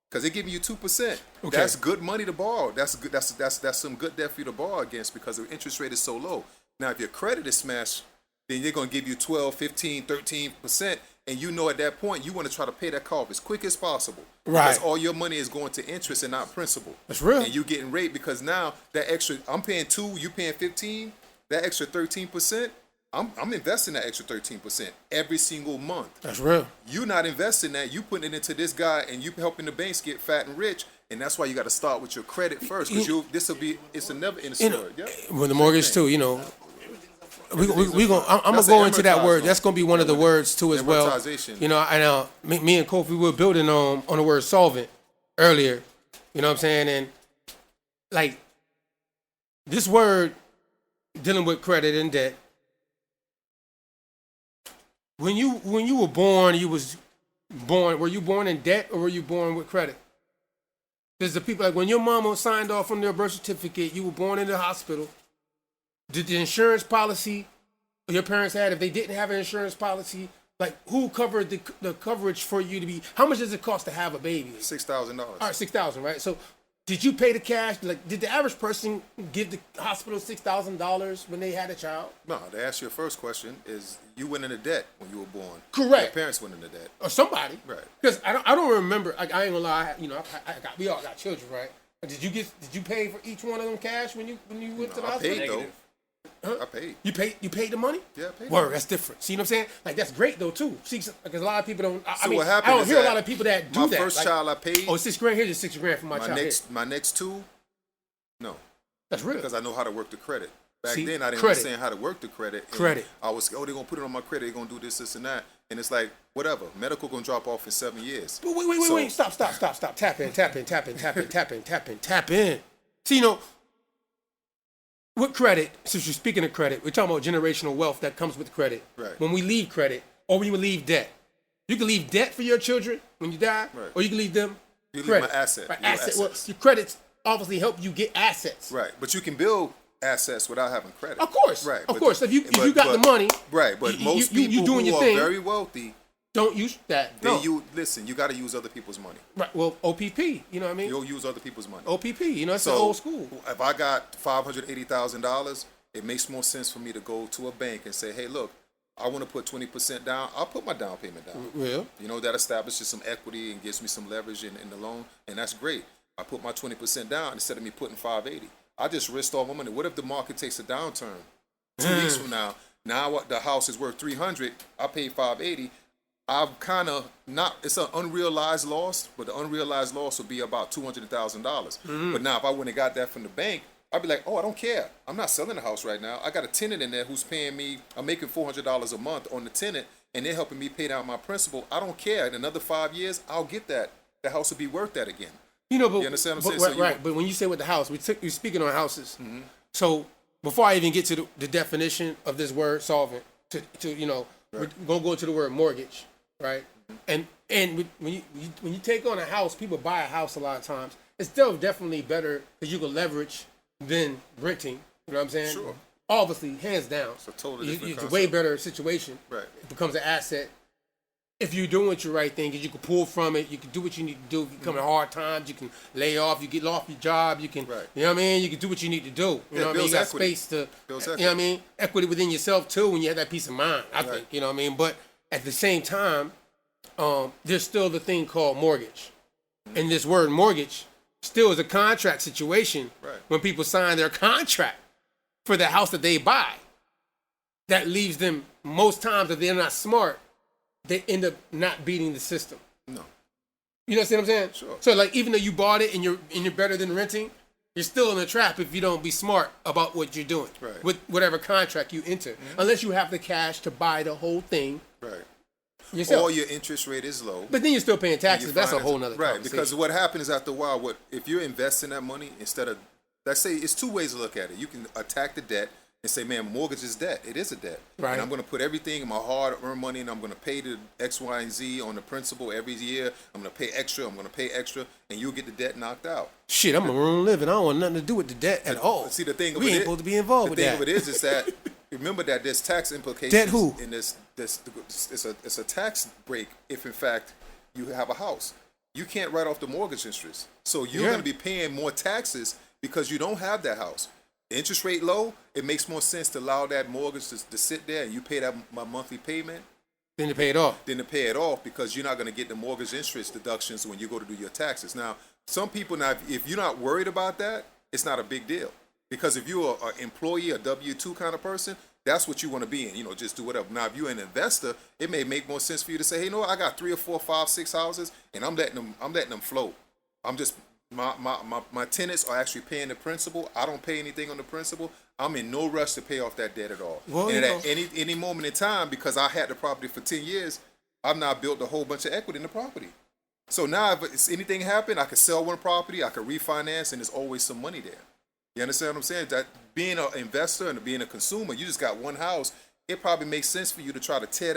Because they're giving you 2%. Okay. That's good money to borrow. That's good. That's some good debt for you to borrow against because the interest rate is so low. Now, if your credit is smashed, then they're going to give you 12, 15, 13%. And you know at that point, you want to try to pay that car off as quick as possible. Right. Because all your money is going to interest and not principal. That's real. And you're getting rate because now that extra, I'm paying 2, you paying 15, that extra 13%, I'm investing that extra 13% every single month. That's real. You're not investing that. You putting it into this guy and you helping the banks get fat and rich. And that's why you got to start with your credit first because it's a never in the story. Yeah. With the mortgage too, you know. I'm gonna go into that word. That's gonna be one of the words too as well. You know, I know me and Kofi we were building on the word solvent earlier. You know what I'm saying? And like this word dealing with credit and debt. When you were born, were you born in debt or were you born with credit? There's the people like when your mama signed off on their birth certificate, you were born in the hospital. Did the insurance policy your parents had, if they didn't have an insurance policy, like who covered the coverage for you to be, how much does it cost to have a baby? $6,000. All right, $6,000, right? So did you pay the cash? Like, did the average person give the hospital $6,000 when they had a child? No, to answer your first question is you went into debt when you were born. Correct. Your parents went into debt. Or somebody. Right. Because I don't remember, I ain't gonna lie, you know, we all got children, right? Did you pay for each one of them cash when you went to the hospital? I paid though. Huh? I paid. You paid the money? Yeah, I paid. Word, that's different. See what I'm saying? Like that's great though too. See, because a lot of people don't. I mean, what I happened don't is hear a that lot of people that do my that. first child I paid. Oh, $6,000. Here's the $6,000 for my child. My next two, no. That's real. Because I know how to work the credit. Back See, then I didn't credit. understand how to work the credit. Credit. I was they're gonna put it on my credit. They're gonna do this, and that. And it's like whatever. Medical gonna drop off in 7 years. But wait. Stop. Tap in. See, you know. With credit, since you're speaking of credit, we're talking about generational wealth that comes with credit. Right. When we leave credit, or when we leave debt, you can leave debt for your children when you die, right. or you can leave them you credit. Leave my asset. Right. Your Asset. assets. Well, your credits obviously help you get assets. Right, but you can build assets without having credit. Of course. Right. Of course. If you got the money. Right, but most you people doing who your are thing, very wealthy. Don't use that. Then No. you got to use other people's money. Right. Well, OPP. You know what I mean? You'll use other people's money. OPP. You know, it's the old school. If I got $580,000, it makes more sense for me to go to a bank and say, hey, look, I want to put 20% down. I'll put my down payment down. Well, you know, that establishes some equity and gives me some leverage in the loan, and that's great. I put my 20% down instead of me putting 580. I just risked all my money. What if the market takes a downturn 2 weeks from now? Now what the house is worth 300. I paid 580. I'm kind of not. It's an unrealized loss, but the unrealized loss will be about $200,000. But now if I went and got that from the bank, I'd be like, oh, I don't care. I'm not selling the house right now. I got a tenant in there who's paying me. I'm making $400 a month on the tenant, and they're helping me pay down my principal. I don't care. In another 5 years, I'll get that. The house will be worth that again. You know, but you understand what I'm saying? Right. But when you say with the house, we're speaking on houses. Mm-hmm. So before I even get to the definition of this word solvent, to you know, right. We're gonna go to the word mortgage, right? Mm-hmm. And And when you take on a house, people buy a house a lot of times. It's still definitely better because you can leverage than renting. You know what I'm saying? Sure. Obviously, hands down. It's a totally different It's a concept. way better situation. Right. It becomes an asset. If you're doing your right thing, because you can pull from it, you can do what you need to do. If you come in hard times, you can lay off, you get off your job, you can, Right. you know what I mean? You can do what you need to do. You know what I mean? You builds got equity. space to, Builds you know what I mean? Equity within yourself too, when you have that peace of mind, I Right. think, you know what I mean? But at the same time, there's still the thing called mortgage. And this word mortgage still is a contract situation. Right. When people sign their contract for the house that they buy. That leaves them, most times, if they're not smart, they end up not beating the system. No. You know what I'm saying? Sure. So like, even though you bought it and you're better than renting, you're still in a trap if you don't be smart about what you're doing. Right. With whatever contract you enter. Unless you have the cash to buy the whole thing Right. yourself. Or your interest rate is low. But then you're still paying taxes. You That's a finance- whole nother right. conversation. Because what happens after a while, if you're investing that money instead of, let's say, it's two ways to look at it. You can attack the debt and say, man, mortgage is debt. It is a debt. Right. And I'm going to put everything in my hard-earned money, and I'm going to pay the X, Y, and Z on the principal every year. I'm going to pay extra. I'm going to pay extra, and you'll get the debt knocked out. Shit, I'm a room living. I don't want nothing to do with the debt at all. See, the thing of we it ain't is- supposed to be involved with The that. thing of it is that remember that there's tax implications. Debt who? In this it's a tax break if in fact you have a house. You can't write off the mortgage interest, so you're Yeah. going to be paying more taxes because you don't have that house. The interest rate low, it makes more sense to allow that mortgage to sit there and you pay that my monthly payment Then to pay it off. than to pay it off because you're not going to get the mortgage interest deductions when you go to do your taxes. Now, some people, if you're not worried about that, it's not a big deal. Because if you're an employee, a W-2 kind of person, that's what you want to be in. You know, just do whatever. Now, if you're an investor, it may make more sense for you to say, hey, you know what? I got 3 or 4, 5, 6 houses, and I'm letting them float. I'm just my tenants are actually paying the principal. I don't pay anything on the principal. I'm in no rush to pay off that debt at all. Well, and you at any moment in time, because I had the property for 10 years, I've now built a whole bunch of equity in the property. So now if anything happened, I could sell one property, I could refinance, and there's always some money there. You understand what I'm saying? That being an investor and being a consumer, you just got one house. It probably makes sense for you to try to tear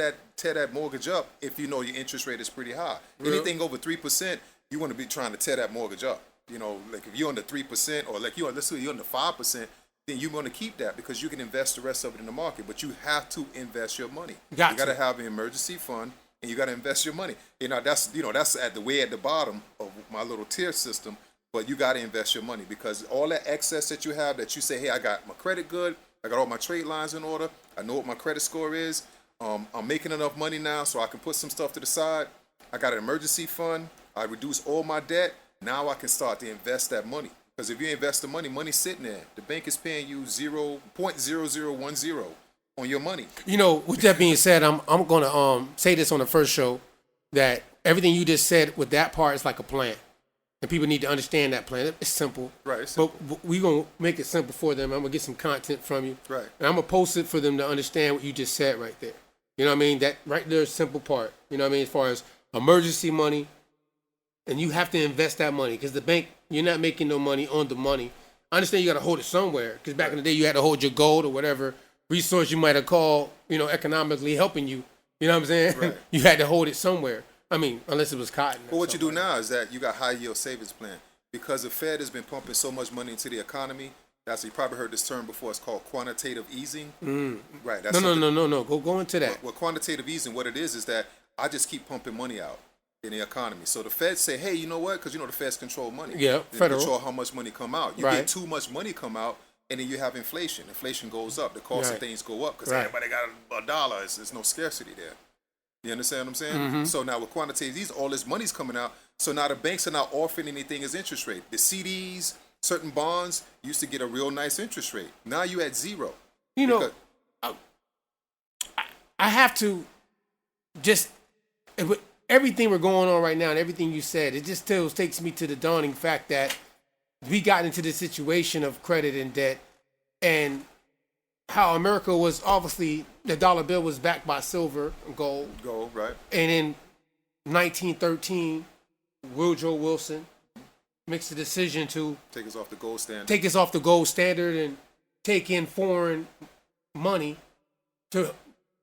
that mortgage up if you know your interest rate is pretty high. Real. Anything over 3%, you want to be trying to tear that mortgage up. You know, like if you're under 3% or like let's say you're under 5%, then you want to keep that because you can invest the rest of it in the market. But you have to invest your money. You got to have an emergency fund and you got to invest your money. That's at the bottom of my little tier system. But you got to invest your money because all that excess that you have that you say, hey, I got my credit good, I got all my trade lines in order, I know what my credit score is, I'm making enough money now so I can put some stuff to the side. I got an emergency fund, I reduce all my debt, now I can start to invest that money. Because if you invest the money, money's sitting there. The bank is paying you 0.0010 on your money. You know, with that being said, I'm going to say this on the first show that everything you just said with that part is like a plan. And people need to understand that plan. It's simple. Right, it's simple. But we're going to make it simple for them. I'm going to get some content from you. Right. And I'm going to post it for them to understand what you just said right there. You know what I mean? That right there is a simple part. You know what I mean? As far as emergency money, and you have to invest that money because the bank, you're not making no money on the money. I understand you got to hold it somewhere because back in the day you had to hold your gold or whatever resource you might have called, economically helping you. You know what I'm saying? Right. You had to hold it somewhere. I mean, unless it was cotton. But what you do now is that you got high yield savings plan because the Fed has been pumping so much money into the economy. You probably heard this term before. It's called quantitative easing. Right. That's No. Go into that. Well, quantitative easing, what it is that I just keep pumping money out in the economy. So the Fed say, hey, you know what? Because the Feds control money. Yeah, They federal. control how much money come out. You Right. get too much money come out, and then you have inflation. Inflation goes up. The cost of Right. things go up because Right. everybody got $1. There's no scarcity there. You understand what I'm saying? Mm-hmm. So now with quantitative easing, all this money's coming out. So now the banks are not offering anything as interest rate. The CDs, certain bonds used to get a real nice interest rate. Now you at zero. Because- I have to just with everything we're going on right now and everything you said, it just still takes me to the dawning fact that we got into this situation of credit and debt and how America was obviously the dollar bill was backed by silver and gold. Go, right? And in 1913, Woodrow Wilson makes the decision to Take us off the gold standard. take us off the gold standard and take in foreign money to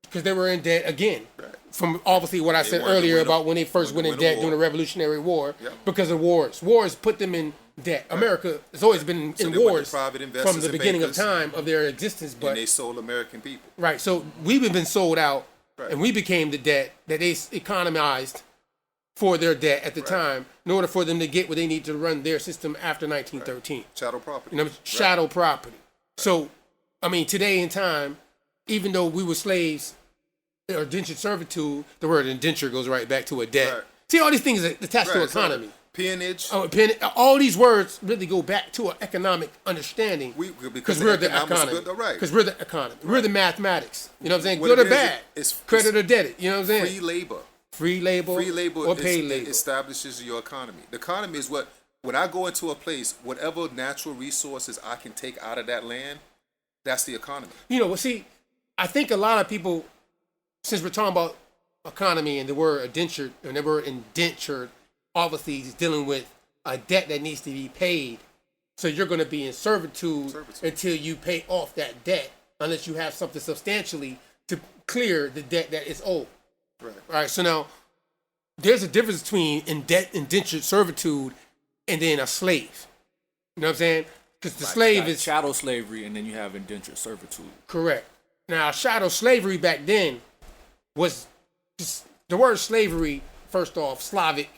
because they were in debt again. Right. From obviously what I said earlier about when they first went in debt during the Revolutionary War, because of wars. Wars put them in debt. America has always been in wars from the beginning of time of their existence. But and they sold American people. Right. So we've been sold out, and we became the debt that they economized for their debt at the time in order for them to get what they need to run their system after 1913. Chattel property. You know, chattel property. So, I mean, today in time, even though we were slaves or indentured servitude, the word indenture goes right back to a debt. Right. See, all these things are attached to economy. Peonage. All these words really go back to an economic understanding because we're the economy. Because we're the economy. We're the mathematics. You know what I'm saying? Good or bad. Credit or debit. You know what I'm saying? Free labor. Free labor or paid labor establishes your economy. The economy is what, when I go into a place, whatever natural resources I can take out of that land, that's the economy. You know, well, see, I think a lot of people, since we're talking about economy and the word indentured, and the word indentured, obviously is dealing with a debt that needs to be paid. So you're going to be in servitude until you pay off that debt, unless you have something substantially to clear the debt that is owed. Right. So now, there's a difference between indentured servitude and then a slave. You know what I'm saying? Because the slave is chattel slavery, and then you have indentured servitude. Correct. Now, chattel slavery back then was just, the word slavery. First off, Slavic,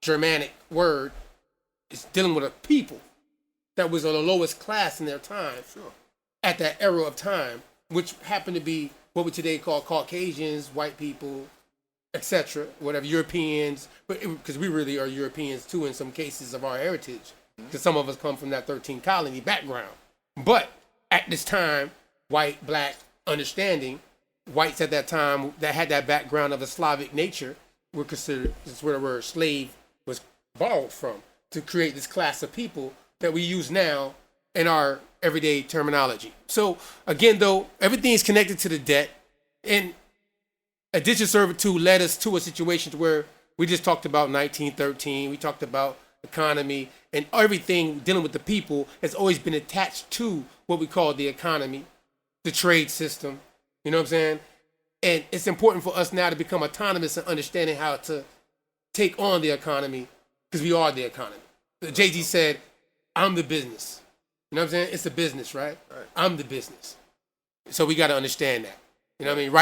Germanic word is dealing with a people that was of the lowest class in their time. Sure. At that era of time, which happened to be what we today call Caucasians, white people, etc., whatever, Europeans, but because we really are Europeans too in some cases of our heritage, because some of us come from that 13 colony background. But at this time, white, black, understanding, whites at that time that had that background of a Slavic nature were considered, that's where the word slave was borrowed from, to create this class of people that we use now in our everyday terminology. So again, though, everything is connected to the debt, and indentured servitude led us to a situation where we just talked about 1913, we talked about economy, and everything dealing with the people has always been attached to what we call the economy, the trade system, you know what I'm saying? And it's important for us now to become autonomous in understanding how to take on the economy, because we are the economy. Jay-Z said, I'm the business. You know what I'm saying? It's a business, right? I'm the business. So we got to understand that. You know what I mean?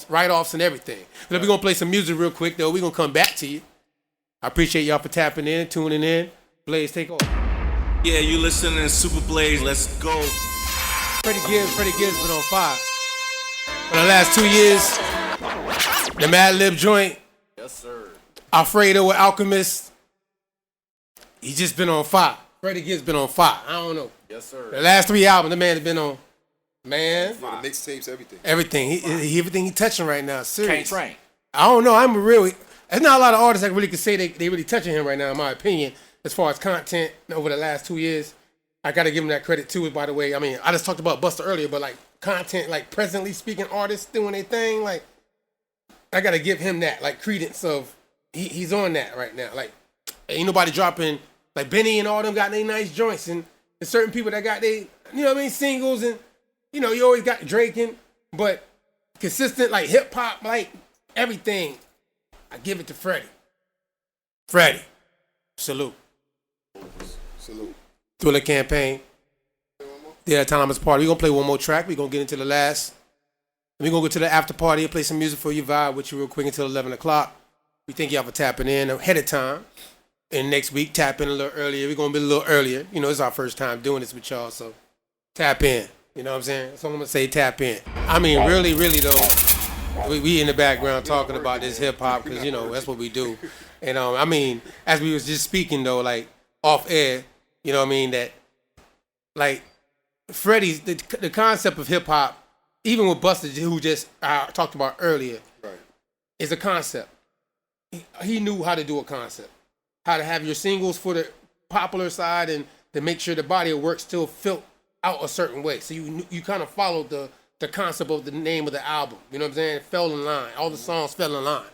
Write-offs and everything. But we're going to play some music real quick, though. We're going to come back to you. I appreciate y'all for tapping in, tuning in. Blaze, take off. Yeah, you listening to Super Blaze. Let's go. Freddie Gibbs been on fire. For the last 2 years, the Mad Lib joint. Yes, sir. Alfredo with Alchemist. He just been on fire. Freddie Gibbs been on fire. I don't know. Yes, sir. The last 3 albums, the man has been on. Man. Yeah, the mixtapes, everything. Everything. Everything he touching right now. Serious. Can't train. I don't know. There's not a lot of artists that really could say they really touching him right now, in my opinion, as far as content over the last 2 years. I got to give him that credit too, by the way. I mean, I just talked about Busta earlier, but like content, like presently speaking artists doing their thing, like I got to give him that, like credence of he's on that right now. Like ain't nobody dropping, like Benny and all them got their nice joints, and there's certain people that got they, you know what I mean, singles, and you know, you always got Draking, but consistent like hip hop, like everything, I give it to Freddie. Freddie, salute. Salute. Thriller Campaign. The Autonomous Party. We're going to play one more track. We're going to get into the last. We're going to go to the after party and play some music for you, vibe with you real quick until 11 o'clock. We thank y'all for tapping in ahead of time. And next week, tap in a little earlier. We're going to be a little earlier. You know, it's our first time doing this with y'all, so tap in. You know what I'm saying? That's all I'm going to say, tap in. I mean, really, really, though, we in the background talking about this hip-hop because, you know, that's what we do. And, I mean, as we was just speaking, though, like, off air, you know what I mean, that, like, Freddie's, the concept of hip-hop, even with Busta, who just talked about earlier, is a concept. He knew how to do a concept. How to have your singles for the popular side and to make sure the body of work still felt out a certain way. So you kind of followed the concept of the name of the album. You know what I'm saying? It fell in line. All the songs fell in line.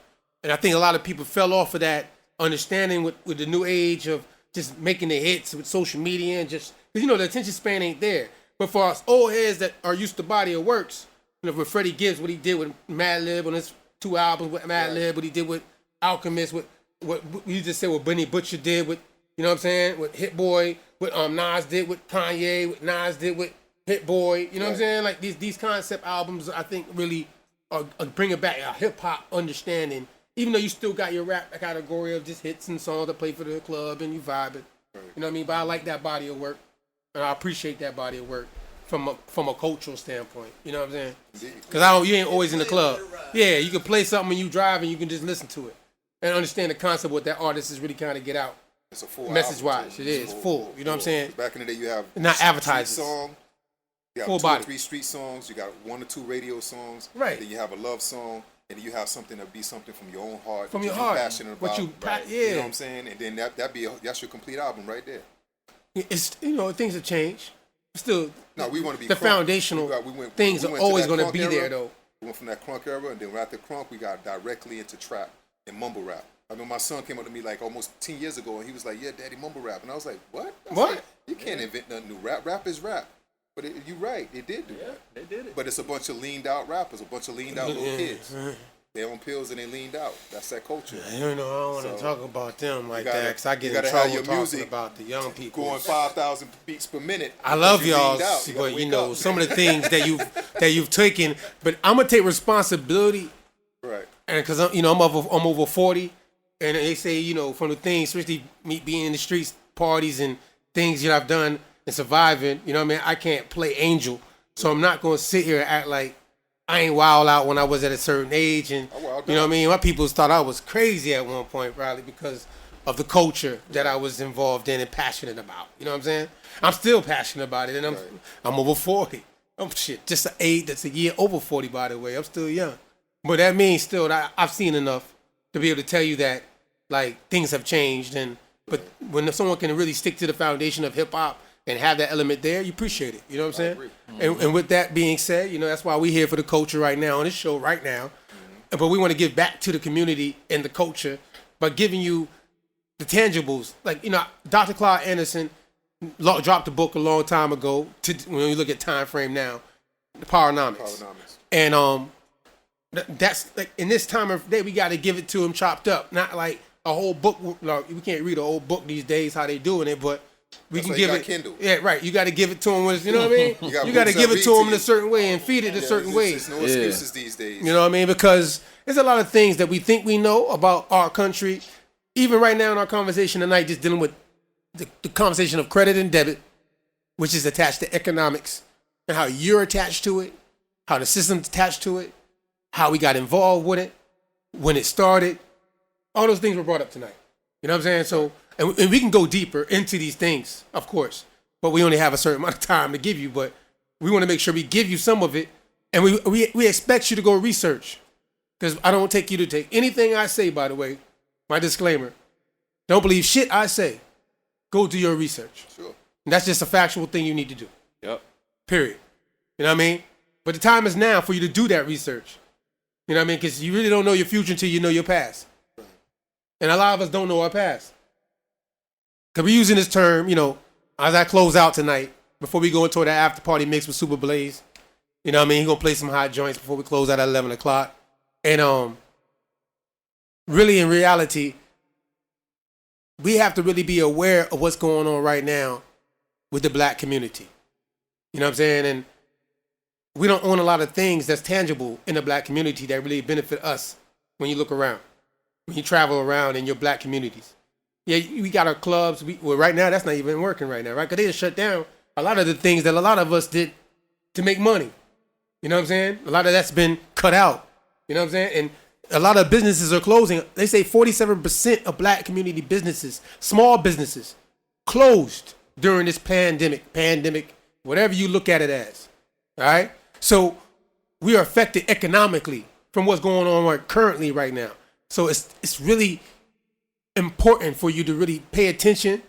And I think a lot of people fell off of that understanding with the new age of just making the hits with social media and just, because, you know, the attention span ain't there. But for us old heads that are used to body of works, with Freddie Gibbs, what he did with Madlib on his 2 albums with Madlib, what he did with Alchemist, what you just said what Benny Butcher did with, you know what I'm saying, with Hit Boy, what Nas did with Kanye, what Nas did with Hit Boy, you know what I'm saying? Like these concept albums, I think really are bringing back a hip hop understanding. Even though you still got your rap category of just hits and songs that play for the club and you vibe it, you know what I mean? But I like that body of work, and I appreciate that body of work from a cultural standpoint. You know what I'm saying? Because you ain't always in the club. Yeah, you can play something when you drive and you can just listen to it and understand the concept of what that artist is really trying to get out. It's a full message wise. It is full. You know what I'm saying? Back in the day, you have not advertising song. You have full 2 body. or 3 street songs. You got 1 or 2 radio songs. Right. Then you have a love song, and then you have something that be something from your own heart. From that your you're heart. passionate about. What you, right. yeah. You know what I'm saying? And then that's your complete album right there. It's things have changed. Still, no, we want to be the crunk. foundational things are always going to be there though. We went from that crunk era, and then right after crunk, we got directly into trap and mumble rap. I mean, my son came up to me like almost 10 years ago, and he was like, "Yeah, Daddy, mumble rap," and I was like, "What? Like, you can't invent nothing new. Rap is rap." But you're right, they did do that. They did it. But it's a bunch of leaned out rappers, a bunch of leaned out little kids. They're on pills and they leaned out. That's that culture. I don't want to talk about them like that because I get in have trouble your talking music about the young people. Going 5,000 beats per minute. I love y'all, You but you know some of the things that you've taken. But I'm gonna take responsibility, right? And because I'm over 40, and they say from the things, especially me being in the streets, parties and things I've done and surviving. You know what I mean? I can't play angel, so I'm not gonna sit here and act like I ain't wild out when I was at a certain age, and you know what I mean. My people thought I was crazy at one point, probably because of the culture that I was involved in and passionate about. You know what I'm saying? I'm still passionate about it, and I'm over 40. I'm just that's a year over 40, by the way. I'm still young, but that means still that I've seen enough to be able to tell you that like things have changed, but when someone can really stick to the foundation of hip hop and have that element there, you appreciate it. You know what I'm saying? And with that being said, that's why we're here for the culture right now on this show right now. But we want to give back to the community and the culture by giving you the tangibles. Like, Dr. Claude Anderson dropped a book a long time ago. When you look at time frame now, the Powernomics. And that's like in this time of day, we got to give it to him chopped up, not like a whole book. Like, we can't read a whole book these days how they doing it, but we can give it. Kindle. Yeah, right. You got to give it to him. You know what I mean? You got to give it to him in a certain way and feed it a certain way. There's no excuses these days. You know what I mean? Because there's a lot of things that we think we know about our country. Even right now in our conversation tonight, just dealing with the conversation of credit and debit, which is attached to economics, and how you're attached to it, how the system's attached to it, how we got involved with it, when it started. All those things were brought up tonight. You know what I'm saying? So, and we can go deeper into these things, of course, but we only have a certain amount of time to give you. But we want to make sure we give you some of it, and we expect you to go research, because I don't take you to take anything I say. By the way, my disclaimer: don't believe shit I say. Go do your research. Sure. And that's just a factual thing you need to do. Yep. Period. You know what I mean? But the time is now for you to do that research. You know what I mean? Because you really don't know your future until you know your past. And a lot of us don't know our past. Because we're using this term, as I close out tonight, before we go into that after party mix with Super Blaze. You know what I mean? He's going to play some hot joints before we close out at 11 o'clock. And really, in reality, we have to really be aware of what's going on right now with the black community. You know what I'm saying? And we don't own a lot of things that's tangible in the black community that really benefit us when you look around, when you travel around in your black communities. Yeah, we got our clubs. Right now, that's not even working right now, right? Because they just shut down a lot of the things that a lot of us did to make money. You know what I'm saying? A lot of that's been cut out. You know what I'm saying? And a lot of businesses are closing. They say 47% of black community businesses, small businesses, closed during this pandemic, whatever you look at it as. All right? So we are affected economically from what's going on currently right now. So it's really important for you to really pay attention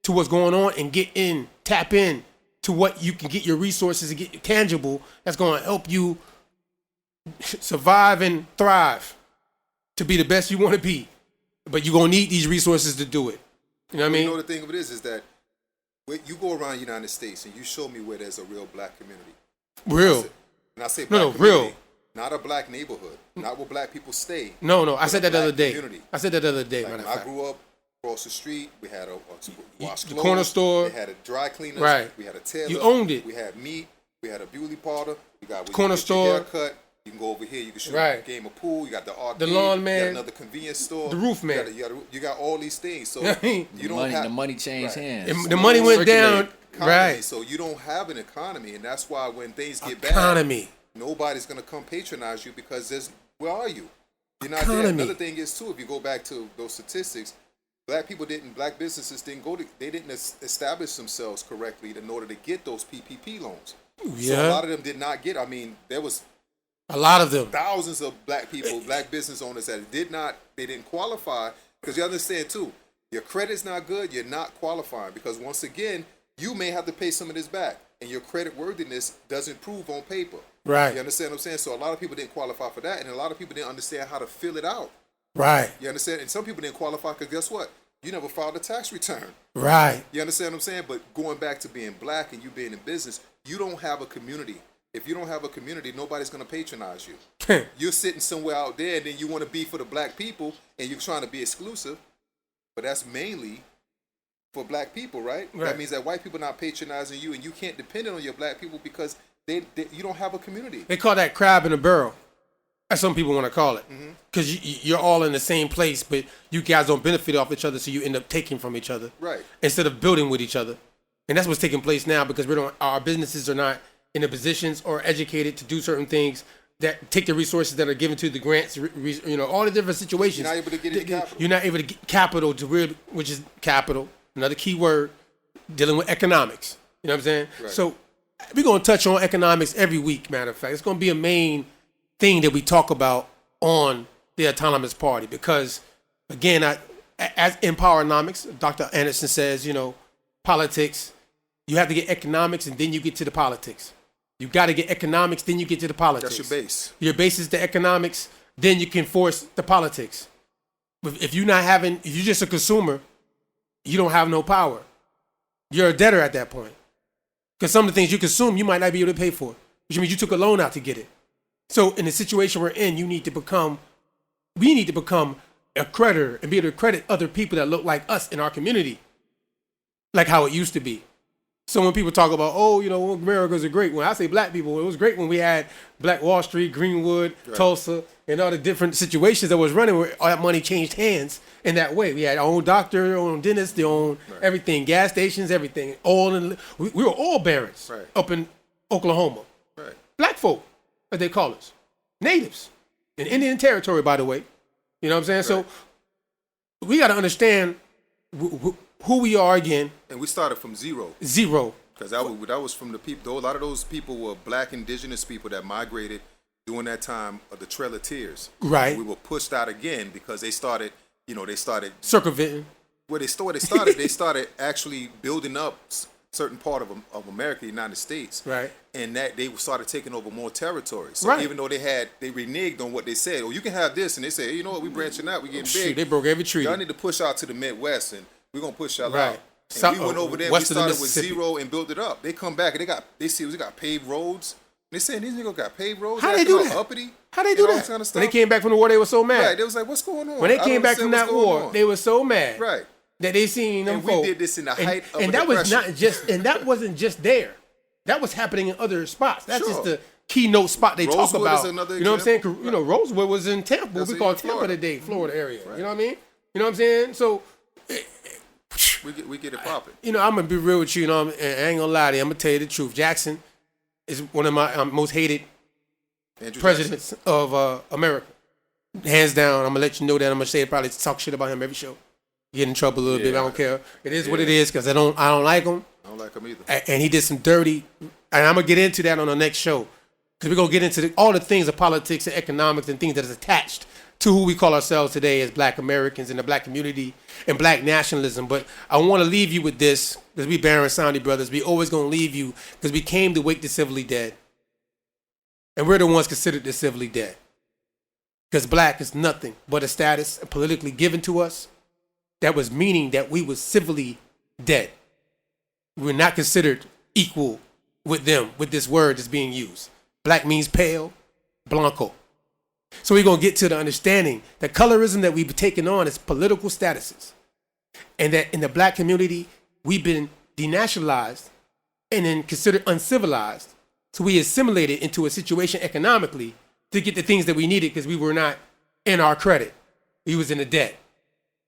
to what's going on and tap in to what you can get your resources and get tangible that's going to help you survive and thrive to be the best you want to be. But you're going to need these resources to do it. You know what I mean? The thing of it is that when you go around the United States and you show me where there's a real black community. Real. And I say No, black real. community, not a black neighborhood, not where black people stay. No, I but said a that the other black day. community. I said that the other day, Like matter when of I fact. grew up across the street, we had a wash The clothes. corner store. They had a dry cleaner. Right. We had a tailor. You owned it. We had meat. We had a beauty parlor. We got Corner store. haircut. You can go over here. You can shoot Right. a game of pool. You got the arcade. The lawn You man. got another convenience store. The roof man. You got all these things. So The you don't money, have the money changed right. hands. The money went down. Economy. Right. So you don't have an economy, and that's why when things get Economy. bad, nobody's gonna come patronize you because where are you? You're not Economy. there. Another thing is too, if you go back to those statistics, black businesses they didn't establish themselves correctly in order to get those PPP loans. Yeah. So a lot of them did not get. I mean, there was A lot of them. thousands of black people, black business owners that they didn't qualify because you understand too, your credit's not good, you're not qualifying because once again, you may have to pay some of this back and your credit worthiness doesn't prove on paper. Right. You understand what I'm saying? So a lot of people didn't qualify for that and a lot of people didn't understand how to fill it out. Right. You understand? And some people didn't qualify because guess what? You never filed a tax return. Right. You understand what I'm saying? But going back to being black and you being in business, you don't have a community. If you don't have a community, nobody's going to patronize you. You're sitting somewhere out there and then you want to be for the black people and you're trying to be exclusive. But that's mainly for black people, right? That means that white people not patronizing you and you can't depend on your black people because you don't have a community. They call that crab in a barrel. That's some people want to call it. Mm-hmm. Because you're all in the same place, but you guys don't benefit off each other, so you end up taking from each other. Right. Instead of building with each other. And that's what's taking place now because our businesses are not in the positions or educated to do certain things that take the resources that are given to the grants, all the different situations. You're not able to get any capital. You're not able to get capital which is capital, another key word, dealing with economics. You know what I'm saying? Right. So we're going to touch on economics every week, matter of fact. It's going to be a main thing that we talk about on the Autonomous Party because, again, as in Powernomics, Dr. Anderson says, politics, you have to get economics and then you get to the politics. You got to get economics, then you get to the politics. That's your base. Your base is the economics, then you can force the politics. If you're just a consumer, you don't have no power. You're a debtor at that point. Because some of the things you consume, you might not be able to pay for, which means you took a loan out to get it. So in the situation we're in, we need to become a creditor and be able to credit other people that look like us in our community, like how it used to be. So when people talk about, America's a great one, I say black people, it was great when we had Black Wall Street, Greenwood, right. Tulsa, and all the different situations that was running where all that money changed hands in that way. We had our own doctor, our own dentist, their own everything, gas stations, everything. We were all barons up in Oklahoma. Right. Black folk, as they call us. Natives. In Indian territory, by the way. You know what I'm saying? Right. So we got to understand who we are again. And we started from zero. Because that was from the people. A lot of those people were black indigenous people that migrated during that time of the Trail of Tears. Right. And we were pushed out again because they started circumventing. Well, they started actually building up certain part of America, the United States. Right. And that they started taking over more territory. So even though they reneged on what they said, you can have this, and they say, hey, you know what, we branching out, we getting big. They broke every treaty. Y'all need to push out to the Midwest, and we're gonna push y'all right. out. And we went over there, we started with zero and built it up. They come back and they see we got paved roads. They saying these niggas got paved roads. How they do that? Uppity, How they do that? Kind of when they came back from the war, they were so mad. Right, they was like, what's going on? When they came back from that war, they were so mad. Right. That they seen them and folk. We did this in the height of and that was not just, and that wasn't just there. That was happening in other spots. That's just the keynote spot they Rosewood talk about. Is another you know example. what I'm saying? Rosewood was in Tampa. That's we call Tampa today, Florida area. Right. You know what I mean? You know what I'm saying? So we get it popping. I'm gonna be real with you. And I ain't gonna lie to you. I'm gonna tell you the truth. Jackson is one of my most hated presidents of America, hands down. I'm gonna let you know that. I'm gonna say probably talk shit about him every show. Get in trouble a little bit. I don't care. It is what it is because I don't like him. I don't like him either. And he did some dirty. And I'm gonna get into that on the next show because we're gonna get into all the things of politics and economics and things that is attached to who we call ourselves today as Black Americans in the Black community and Black nationalism. But I want to leave you with this because we Barron Soundy brothers. We always gonna leave you because we came to wake the civilly dead, and we're the ones considered the civilly dead because Black is nothing but a status politically given to us. That was meaning that we were civilly dead. We were not considered equal with them, with this word that's being used. Black means pale, blanco. So we're going to get to the understanding that colorism that we've taken on is political statuses. And that in the black community, we've been denationalized and then considered uncivilized. So we assimilated into a situation economically to get the things that we needed because we were not in our credit. We was in a debt.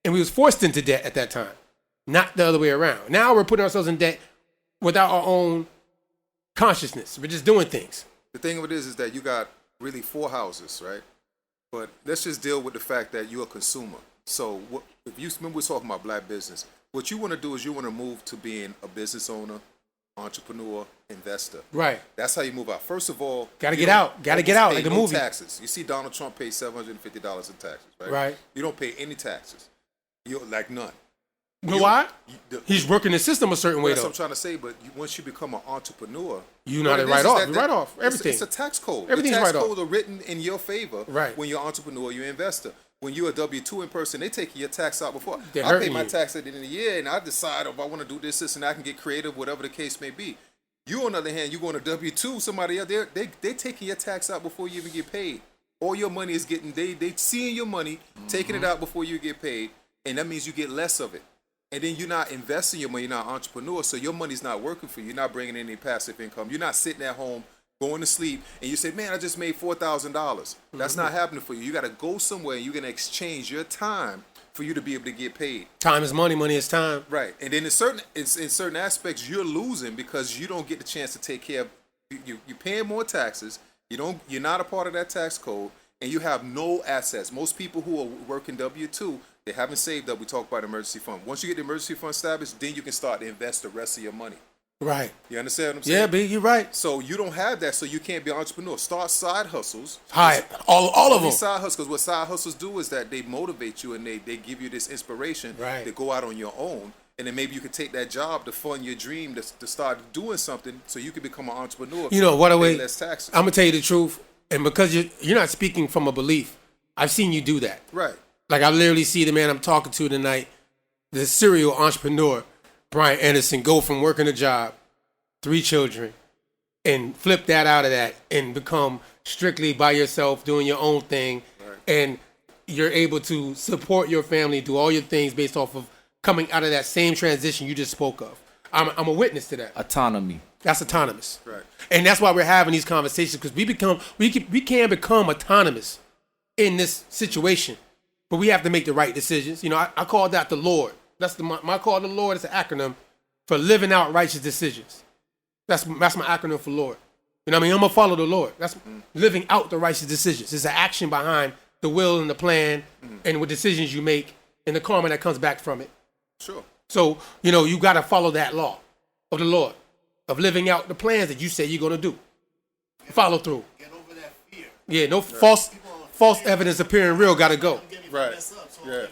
And we was forced into debt at that time, not the other way around. Now we're putting ourselves in debt without our own consciousness. We're just doing things. The thing of it is that you got really 4 houses, right? But let's just deal with the fact that you're a consumer. So if you remember we're talking about black business, what you want to do is you want to move to being a business owner, entrepreneur, investor. Right. That's how you move out. First of all, Gotta get out like the movie. Taxes. You see Donald Trump pay $750 in taxes, right? Right. You don't pay any taxes. You like none. You know why? He's working the system a certain way, That's though. what I'm trying to say, but once you become an entrepreneur, You know how to write off. You write off everything. It's a tax code. Everything's the tax write off. codes are written in your favor Right. when you're an entrepreneur, you're an investor. When you're a W-2 in person, they take your tax out before. They're I pay hurting my you. tax at the end of the year, and I decide if I want to do this, and I can get creative, whatever the case may be. You, on the other hand, you go on a W-2, somebody else, they taking your tax out before you even get paid. All your money is getting, they seeing your money, taking it out before you get paid, and that means you get less of it. And then you're not investing your money, you're not an entrepreneur, so your money's not working for you. You're not bringing in any passive income. You're not sitting at home, going to sleep, and you say, man, I just made $4,000. That's not happening for you. You got to go somewhere, and you're going to exchange your time for you to be able to get paid. Time is money, money is time. Right. And then in certain aspects, you're losing because you don't get the chance to take care of, you're paying more taxes, you're not a part of that tax code, and you have no assets. Most people who are working W-2, they haven't saved up. We talk about emergency fund. Once you get the emergency fund established, then you can start to invest the rest of your money. Right. You understand what I'm saying? Yeah, Big, you're right. So you don't have that, so you can't be an entrepreneur. Start side hustles. Hi, all of them. These side hustles, what side hustles do is that they motivate you and they give you this inspiration Right. to go out on your own. And then maybe you could take that job to fund your dream to start doing something so you can become an entrepreneur. You know, what a Pay way. less taxes. I'm going to tell you the truth. And because you're not speaking from a belief, I've seen you do that. Right. Like I literally see the man I'm talking to tonight, the serial entrepreneur, Brian Anderson, go from working a job, 3 children, and flip that out of that and become strictly by yourself, doing your own thing. Right. And you're able to support your family, do all your things based off of coming out of that same transition you just spoke of. I'm a witness to that. Autonomy. That's autonomous. Right. And that's why we're having these conversations, because we can become autonomous in this situation, but we have to make the right decisions. You know, I call that the Lord. That's my call to the Lord is an acronym for living out righteous decisions. That's my acronym for Lord. You know what I mean? I'm gonna follow the Lord. That's living out the righteous decisions. It's an action behind the will and the plan and what decisions you make and the karma that comes back from it. Sure. So, you know, you got to follow that law of the Lord, of living out the plans that you say you're going to do. Follow through. Get over that fear. Yeah, no false evidence appearing real got to go. Right. Yeah.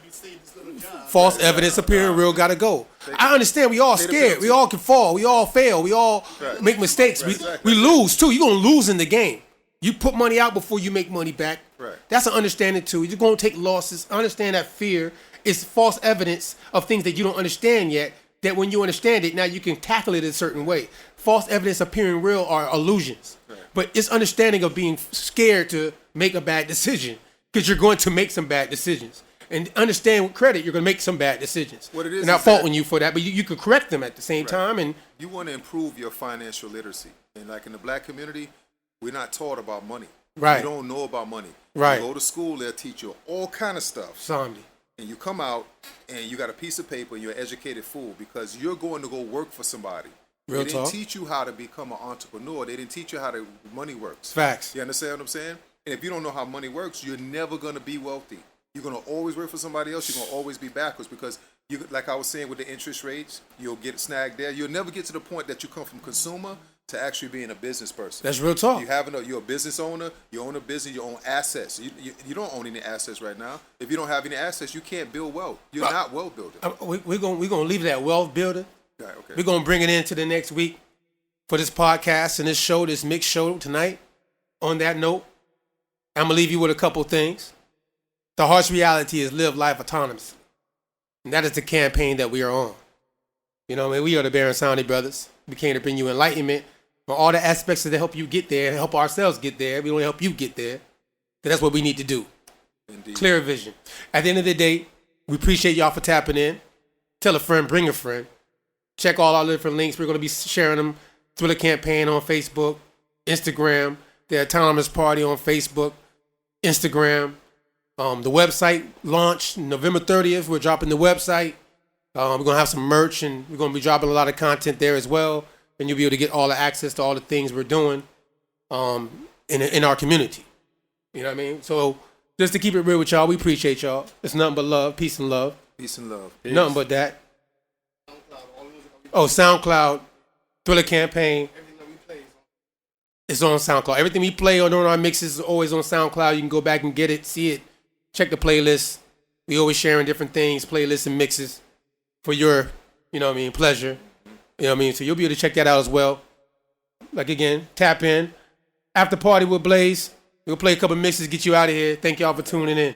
False evidence appearing real got to go. I understand we all scared. We all can fall. We all fail. We all make mistakes. We lose, too. You're going to lose in the game. You put money out before you make money back. Right. That's an understanding, too. You're going to take losses. Understand that fear is false evidence of things that you don't understand yet, that when you understand it, now you can tackle it a certain way. False evidence appearing real are illusions. Right. But it's understanding of being scared to make a bad decision, because you're going to make some bad decisions. And understand with credit, you're going to make some bad decisions. What it is and not is that- faulting you for that, but you could correct them at the same time. And You want to improve your financial literacy. And like in the black community, we're not taught about money. Right. You don't know about money. Right. You go to school, they'll teach you all kind of stuff. Somebody. And you come out and you got a piece of paper and you're an educated fool because you're going to go work for somebody. Real They didn't talk. teach you how to become an entrepreneur. They didn't teach you how money works. Facts. You understand what I'm saying? And if you don't know how money works, you're never going to be wealthy. You're going to always work for somebody else. You're going to always be backwards because, you, like I was saying with the interest rates, you'll get snagged there. You'll never get to the point that you come from consumer to actually being a business person. That's real talk. You're a business owner. You own a business. You own assets. You don't own any assets right now. If you don't have any assets, you can't build wealth. You're not wealth building. We're gonna leave that wealth builder. Right, okay. We're gonna bring it into the next week for this podcast and this show, this mixed show tonight. On that note, I'm gonna leave you with a couple things. The harsh reality is live life autonomously, and that is the campaign that we are on. You know, we are the Baron Soundy brothers. We came to bring you enlightenment, on all the aspects that help you get there, help ourselves get there. We want to help you get there. Then that's what we need to do. Indeed. Clear vision. At the end of the day, we appreciate y'all for tapping in. Tell a friend, bring a friend. Check all our different links. We're going to be sharing them. Thriller Campaign on Facebook, Instagram, the Autonomous Party on Facebook, Instagram. The website launch November 30th. We're dropping the website. We're going to have some merch, and we're going to be dropping a lot of content there as well. And you'll be able to get all the access to all the things we're doing in our community. You know what I mean? So just to keep it real with y'all, we appreciate y'all. It's nothing but love, peace and love. Peace and love. Nothing but that. Oh, SoundCloud, Thriller Campaign. It's on SoundCloud. Everything we play on our mixes is always on SoundCloud. You can go back and get it, see it, check the playlist. We always sharing different things, playlists and mixes for your, pleasure. You know what I mean? So you'll be able to check that out as well. Like again, tap in. After party with Blaze. We'll play a couple mixes, get you out of here. Thank y'all for tuning in.